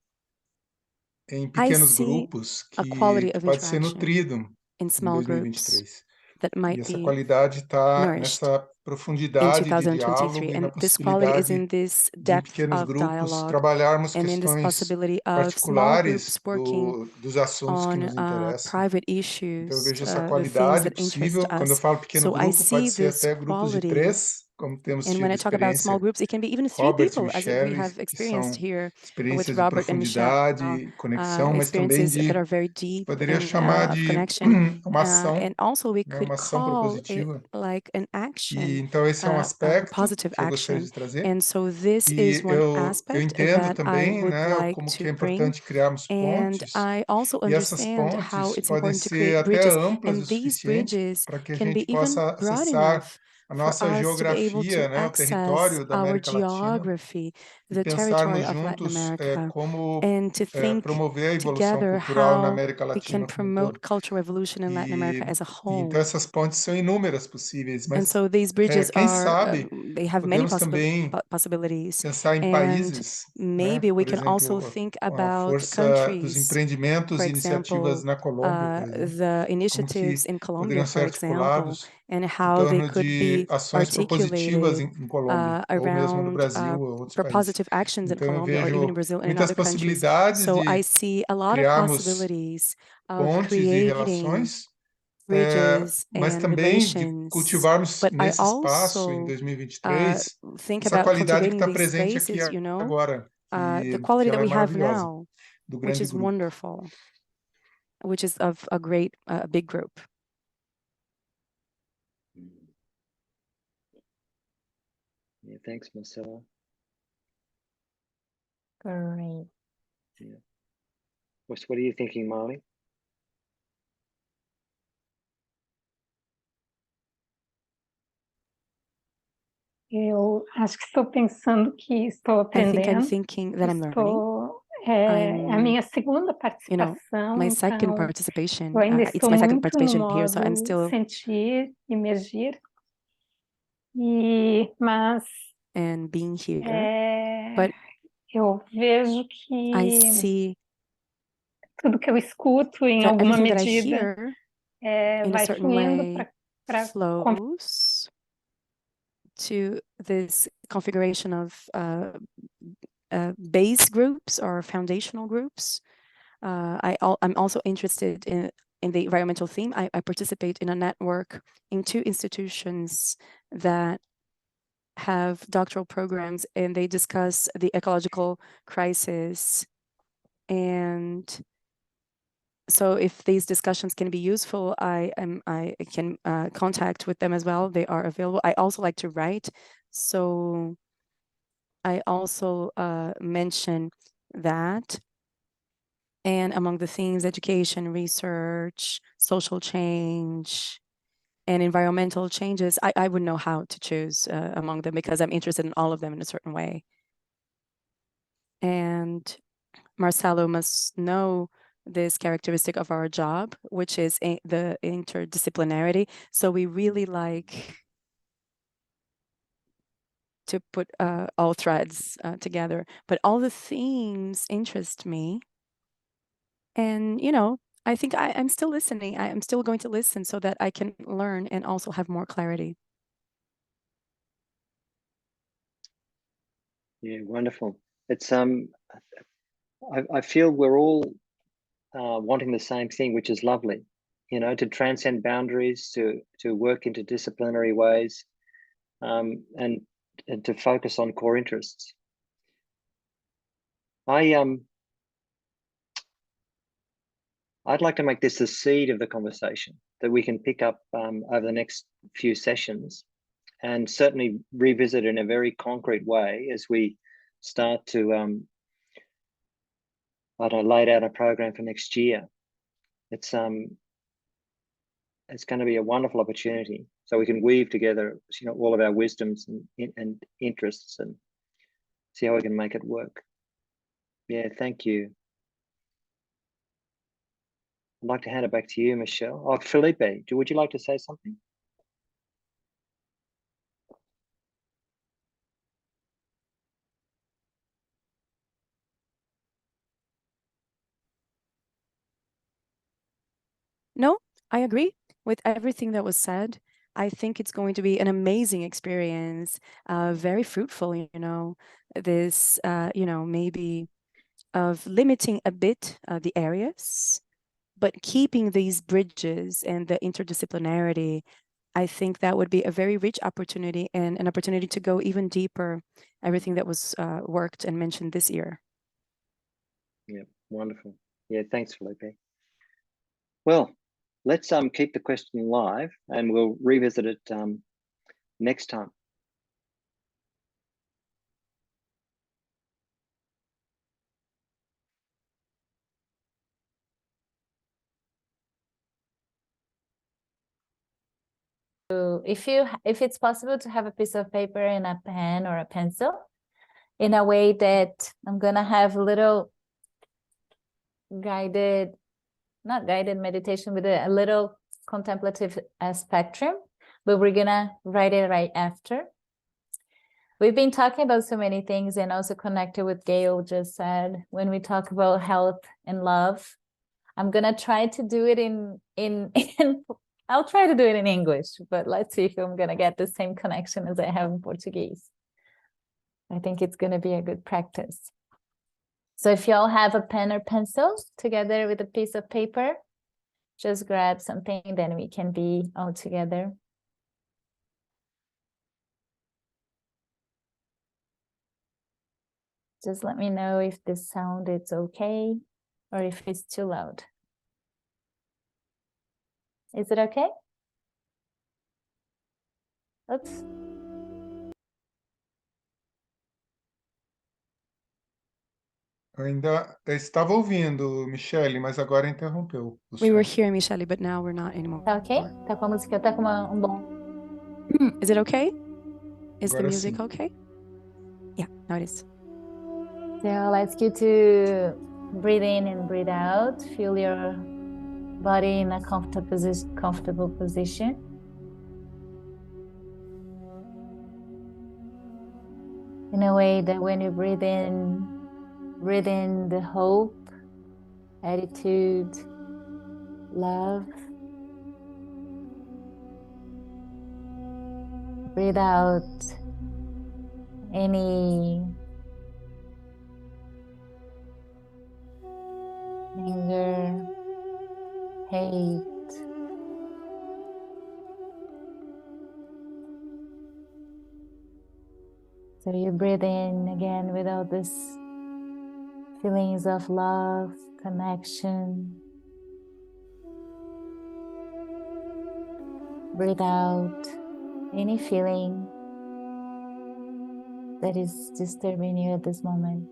em I pequenos see grupos a quality que of pode ser interaction nutrido in em small groups 2023. that E might essa be qualidade está nourished nessa in profundidade de 2023. diálogo e na And this quality is possibilidade in this de, em depth pequenos of grupos, dialogue trabalharmos and in this questões possibility of small groups particulares working dos assuntos que on nos interessam. private Então, eu issues, vejo essa the things qualidade that interest possível. Quando eu us. falo pequeno So I grupo, pode see ser this até grupos de quality. 3, como temos And when tido I talk about small experiência, groups, it can be even 3 Robert e people, as we Michelle, have que experienced são here with experiências de Robert and Michelle, profundidade, conexão, mas também experiences that de, are very deep poderia and chamar of de connection. uma ação, And also we né, could uma ação call it propositiva. like an E action, então esse é um a aspecto positive que eu gostaria action. de trazer. And so this is E one eu aspect entendo that I também, would né, like como que to é bring. importante criarmos And pontes. I also E essas understand how pontes it's podem important to ser create até bridges. amplas And o these suficiente bridges para que a can be gente even possa broad acessar enough a for nossa us to be able geografia, to né, o access território da our América Latina geography, e the territory pensarmos of Latin juntos America, como and to think promover a evolução together cultural na how América we can Latina como um promote todo. cultural evolution in Latin America as a Então whole. essas pontes são inúmeras possíveis, And mas so these bridges quem are, sabe they have many podemos também possibilities. pensar em And países, né? maybe we Por can also exemplo, think com a about força dos countries, empreendimentos for e iniciativas example, na Colômbia, por exemplo, the como initiatives que in Colombia, poderiam ser for example, articulados and em how they torno could de be ações propositivas articulated em Colômbia, ou mesmo no around Brasil ou outros for países. positive actions in Então eu Colombia or even in vejo Brazil and in muitas other countries. possibilidades So I de see a lot of criarmos possibilities of pontes e creating relações, bridges mas and também de relations, cultivarmos but I nesse espaço em also 2023 think essa about qualidade que cultivating está these presente aqui spaces, you know, agora, the que quality that ela é we have maravilhosa, now, do which grande is grupo. wonderful, which is of a great, big group. Yeah, thanks, Marcella. Great. Yeah. What are you thinking, Marley? Eu acho que estou pensando que estou I think I'm aprendendo. thinking that I'm learning. Estou, é a I'm, minha segunda you know, participação, my second então participation, eu ainda it's estou my second muito no participation here, so I'm modo still sentir, imergir, mas and being here, é, but eu vejo I que see tudo que eu escuto, em that alguma everything that I medida, hear in a vai certain fluindo way para flows to this configuration of base groups or foundational groups. I'm also interested in the environmental theme. I participate in a network in 2 institutions that have doctoral programs, and they discuss the ecological crisis. And so if these discussions can be useful, I can contact with them as well. They are available. I also like to write, so I also mention that. And among the themes, education, research, social change, and environmental changes, I wouldn't know how to choose among them because I'm interested in all of them in a certain way. And Marcelo must know this characteristic of our job, which is the interdisciplinarity. So we really like to put all threads together, but all the themes interest me. And, you know, I think I'm still listening. I'm still going to listen so that I can learn and also have more clarity. Yeah, wonderful. It's I feel we're all wanting the same thing, which is lovely. You know, to transcend boundaries, to work interdisciplinary ways, and to focus on core interests. I'd like to make this the seed of the conversation that we can pick up over the next few sessions, and certainly revisit in a very concrete way as we start to lay out a program for next year. It's going to be a wonderful opportunity, so we can weave together, you know, all of our wisdoms and interests and see how we can make it work. Yeah, thank you. I'd like to hand it back to you, Michelle. Oh, Felipe, would you like to say something? No, I agree with everything that was said. I think it's going to be an amazing experience, very fruitful, this, maybe of limiting a bit the areas, but keeping these bridges and the interdisciplinarity. I think that would be a very rich opportunity and an opportunity to go even deeper, everything that was worked and mentioned this year. Yeah, wonderful. Yeah, thanks, Felipe. Well, let's keep the question live and we'll revisit it next time. So if it's possible to have a piece of paper and a pen or a pencil, in a way that I'm gonna have a little guided, not guided meditation, but a little contemplative spectrum, but we're gonna write it right after. We've been talking about so many things and also connected with Gail just said, when we talk about health and love, I'm gonna try to do it in I'll try to do it in English, but let's see if I'm gonna get the same connection as I have in Portuguese. I think it's gonna be a good practice. So if y'all have a pen or pencil together with a piece of paper, just grab something, then we can be all together. Just let me know if the sound is okay or if it's too loud. Is it okay? Oops. Eu ainda estava ouvindo, Michele, mas agora interrompeu. We were here, Michele, but now we're not anymore. Tá ok? Tá com a música, tá com bom. Is it okay? Is the Agora music sim. okay? Yeah, now it is. So I'll ask you to breathe in and breathe out. Feel your body in a comfortable position. In a way that when you breathe in the hope, attitude, love. Breathe out any anger, hate. So you breathe in again with all these feelings of love, connection. Breathe out any feeling that is disturbing you at this moment.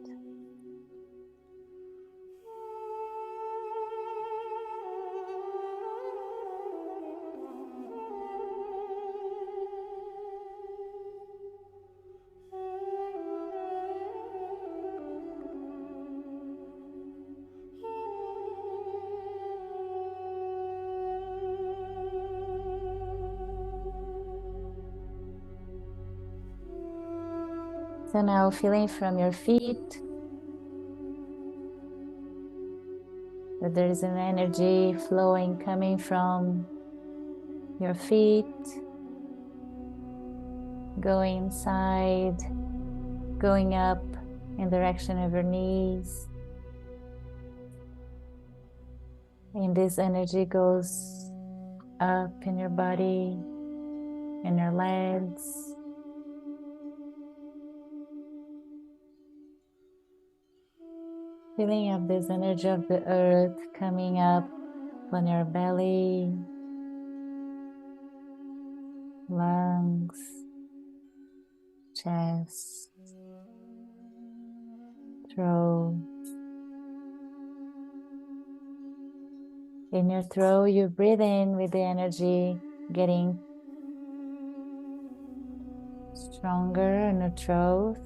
So now feeling from your feet that there is an energy flowing coming from your feet, going inside, going up in the direction of your knees. And this energy goes up in your body, in your legs. Feeling of this energy of the earth coming up on your belly, lungs, chest, throat. In your throat, you breathe in with the energy getting stronger in your throat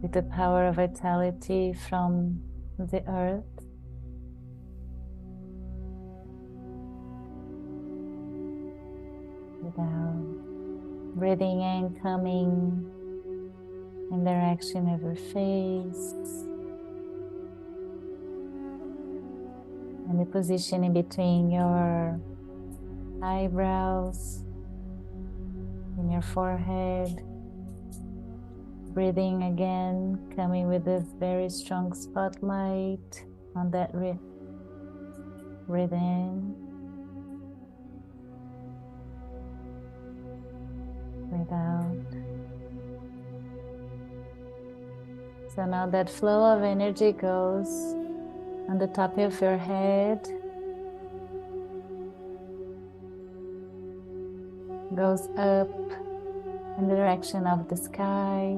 with the power of vitality from the earth. Breathe out. Breathing in, coming in direction of your face. And the position in between your eyebrows and your forehead. Breathing again, coming with a very strong spotlight on that breathe in. Breathe out. So now that flow of energy goes on the top of your head, goes up in the direction of the sky.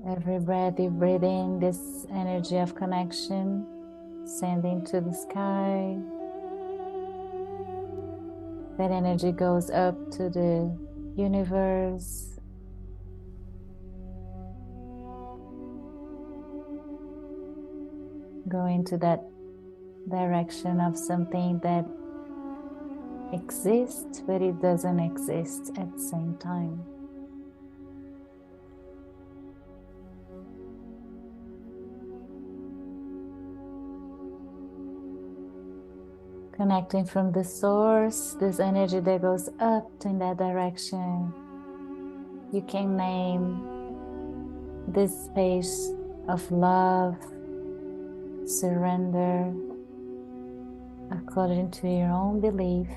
Every breath you breathe in, this energy of connection sending to the sky. That energy goes up to the universe. Go into that direction of something that exists, but it doesn't exist at the same time. Connecting from the source, this energy that goes up in that direction. You can name this space of love, surrender, according to your own belief.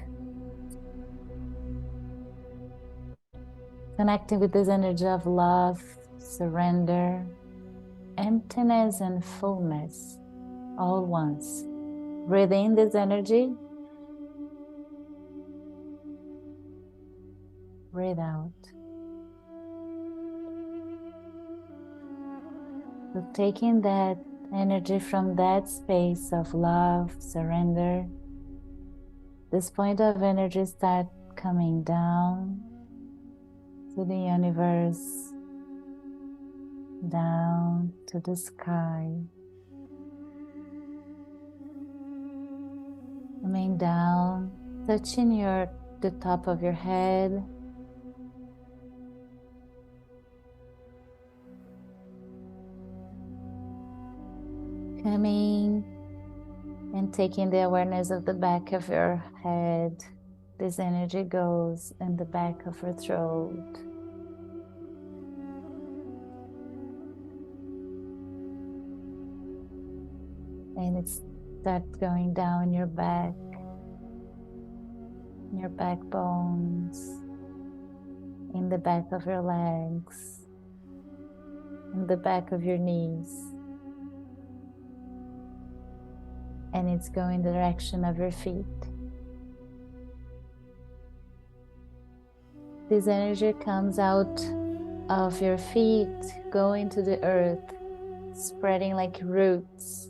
Connecting with this energy of love, surrender, emptiness and fullness, all once. Breathe in this energy. Breathe out. So taking that energy from that space of love, surrender, this point of energy start coming down to the universe, down to the sky. Coming down, touching the top of your head. Coming and taking the awareness of the back of your head. This energy goes in the back of your throat. And it starts going down your back, your backbones, in the back of your legs, in the back of your knees. And it's going in the direction of your feet. This energy comes out of your feet, going to the earth, spreading like roots.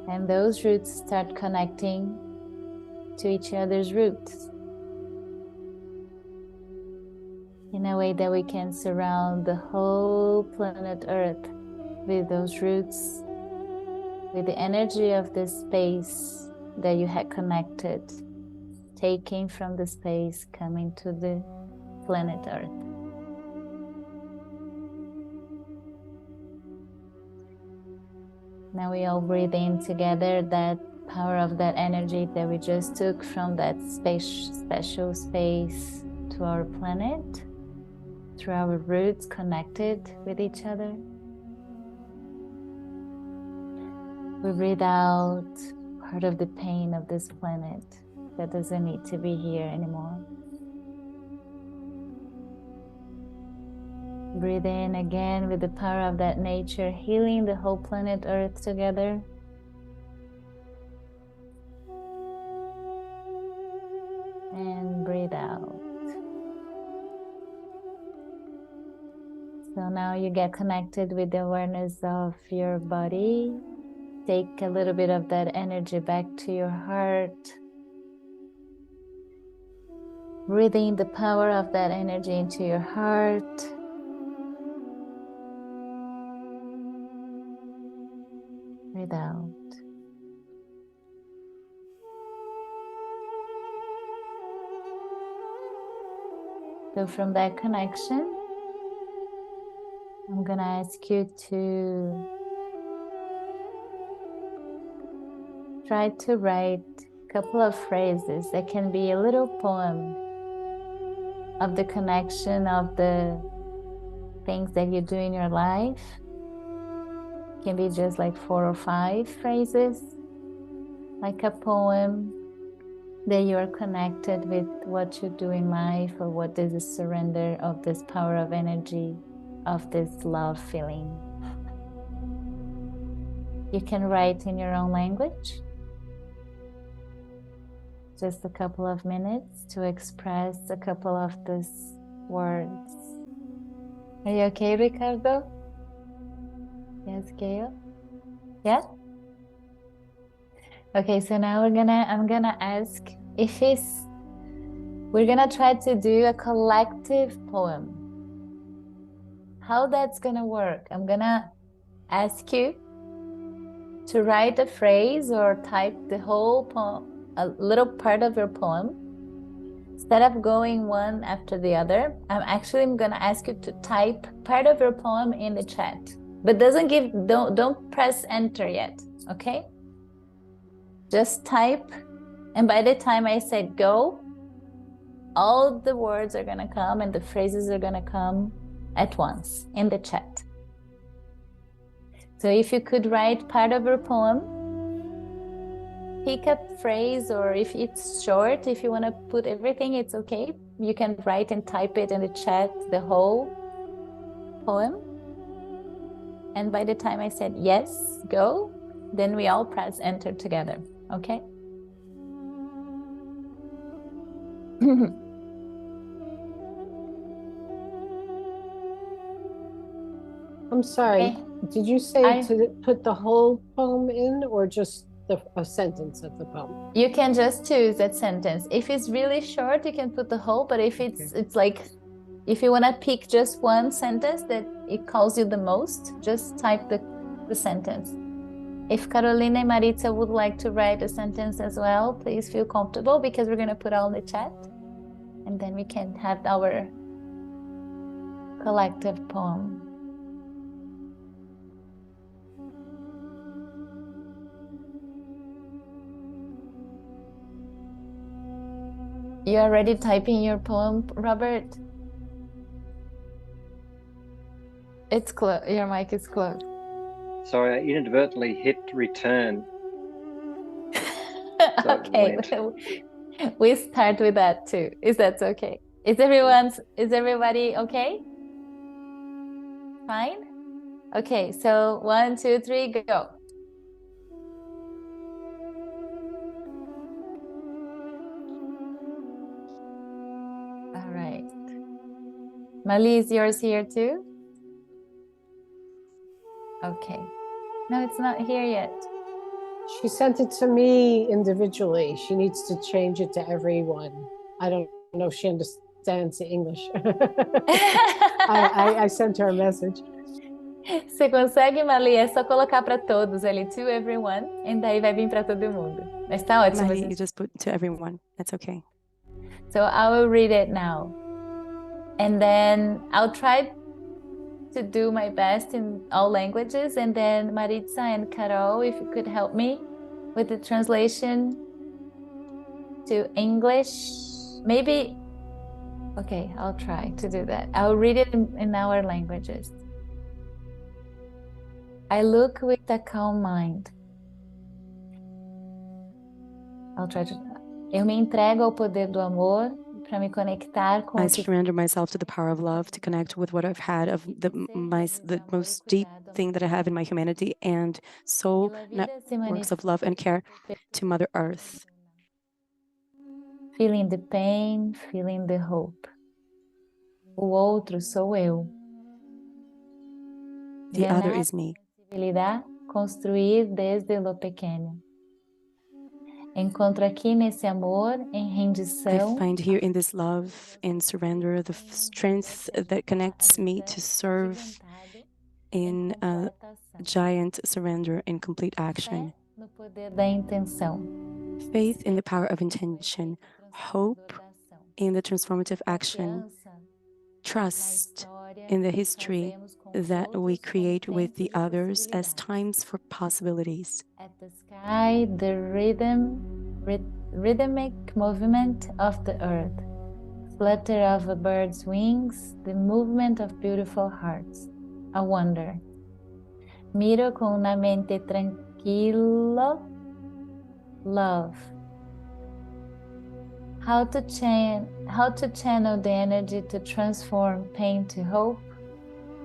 And those roots start connecting to each other's roots in a way that we can surround the whole planet Earth with those roots, with the energy of this space that you had connected, taking from the space, coming to the planet Earth. Now we all breathe in together that power of that energy that we just took from that special space to our planet, through our roots connected with each other. We breathe out part of the pain of this planet that doesn't need to be here anymore. Breathe in again with the power of that nature, healing the whole planet Earth together. And breathe out. So now you get connected with the awareness of your body. Take a little bit of that energy back to your heart. Breathing the power of that energy into your heart. Breathe out. So from that connection, I'm gonna ask you to try to write a couple of phrases that can be a little poem of the connection of the things that you do in your life. Can be just like 4 or 5 phrases, like a poem that you are connected with what you do in life, or what is the surrender of this power of energy, of this love feeling. You can write in your own language. Just a couple of minutes to express a couple of these words. Are you okay, Ricardo? Yes, Gail? Yeah? Okay, so now I'm gonna ask if we're gonna try to do a collective poem. How that's gonna work? I'm gonna ask you to write a phrase or type the whole poem, a little part of your poem. Instead of going one after the other, I'm gonna ask you to type part of your poem in the chat. But don't press enter yet, okay? Just type, and by the time I said go, all the words are gonna come and the phrases are gonna come at once in the chat. So if you could write part of your poem, pick a phrase, or if it's short, if you wanna put everything, it's okay. You can write and type it in the chat, the whole poem. And by the time I said yes, go, then we all press enter together, okay? I'm sorry, Okay. did you say to put the whole poem in, or just a sentence of the poem? You can just choose that sentence. If it's really short, you can put the whole, but if it's like, if you want to pick just one sentence that it calls you the most, just type the sentence. If Carolina and Maritza would like to write a sentence as well, please feel comfortable, because we're going to put all in the chat, and then we can have our collective poem. You already typing your poem, Robert? It's closed. Your mic is closed. Sorry, I inadvertently hit return. So Okay, we start with that too. Is that okay? Is everybody okay? Fine? Okay, so 1, 2, 3, go. All right. Mali, is yours here too? Okay. No, it's not here yet. She sent it to me individually. She needs to change it to everyone. I don't know if she understands English. I sent her a message. Você consegue, Mali? É só colocar para todos ali, to everyone, e daí vai vir para todo mundo. Mas tá ótimo. Mali, you just put to everyone. That's okay. So I will read it now. And then I'll try to do my best in all languages. And then Maritza and Carol, if you could help me with the translation to English. Maybe, okay, I'll try to do that. I'll read it in our languages. I look with a calm mind. I'll try to. Eu me entrego ao poder do amor para me conectar com I surrender myself to the power of love to connect with what I've had of the most deep thing that I have in my humanity, and soul networks of love and care to Mother Earth. Feeling the pain, feeling the hope. O outro sou eu. The other is me. Construir desde lo pequeno. Encontro aqui nesse amor, em rendição. I find here in this love and surrender the strength that connects me to serve in a completa ação. giant surrender in complete Fé action. no poder da intenção. Faith in the power of intention, hope Transformador da ação. in the transformative action, Confiança na trust história in the que history fazemos com os that we outros como create with the tempos de others as possibilidades. times for possibilities. At the sky, the rhythmic movement of the earth, flutter of a bird's wings, the movement of beautiful hearts, a wonder. Miro con una mente tranquila, love. How to channel the energy to transform pain to hope,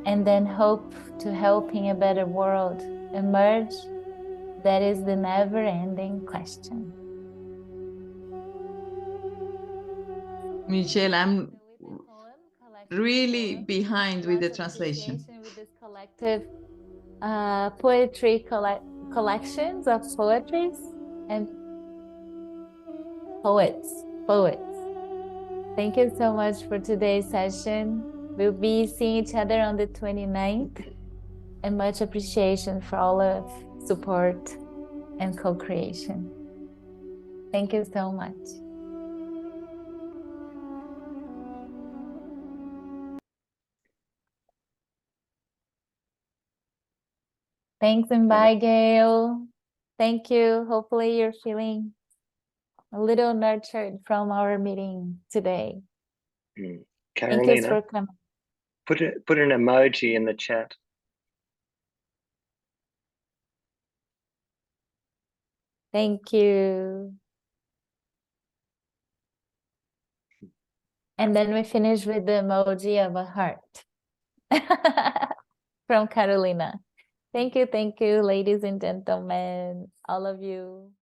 and then hope to helping a better world emerge. That is the never-ending question. Michelle, I'm So with this poem, collective really poem, behind with the lots of translation. appreciation with this collective poetry collections of poetries and poets. Thank you so much for today's session. We'll be seeing each other on the 29th, and much appreciation for all of support and co-creation. Thank you so much. Thanks and bye, Gail. Thank you. Hopefully you're feeling a little nurtured from our meeting today. Thank you Carolina, for coming. put an emoji in the chat. Thank you. And then we finish with the emoji of a heart from Carolina. Thank you, ladies and gentlemen, all of you.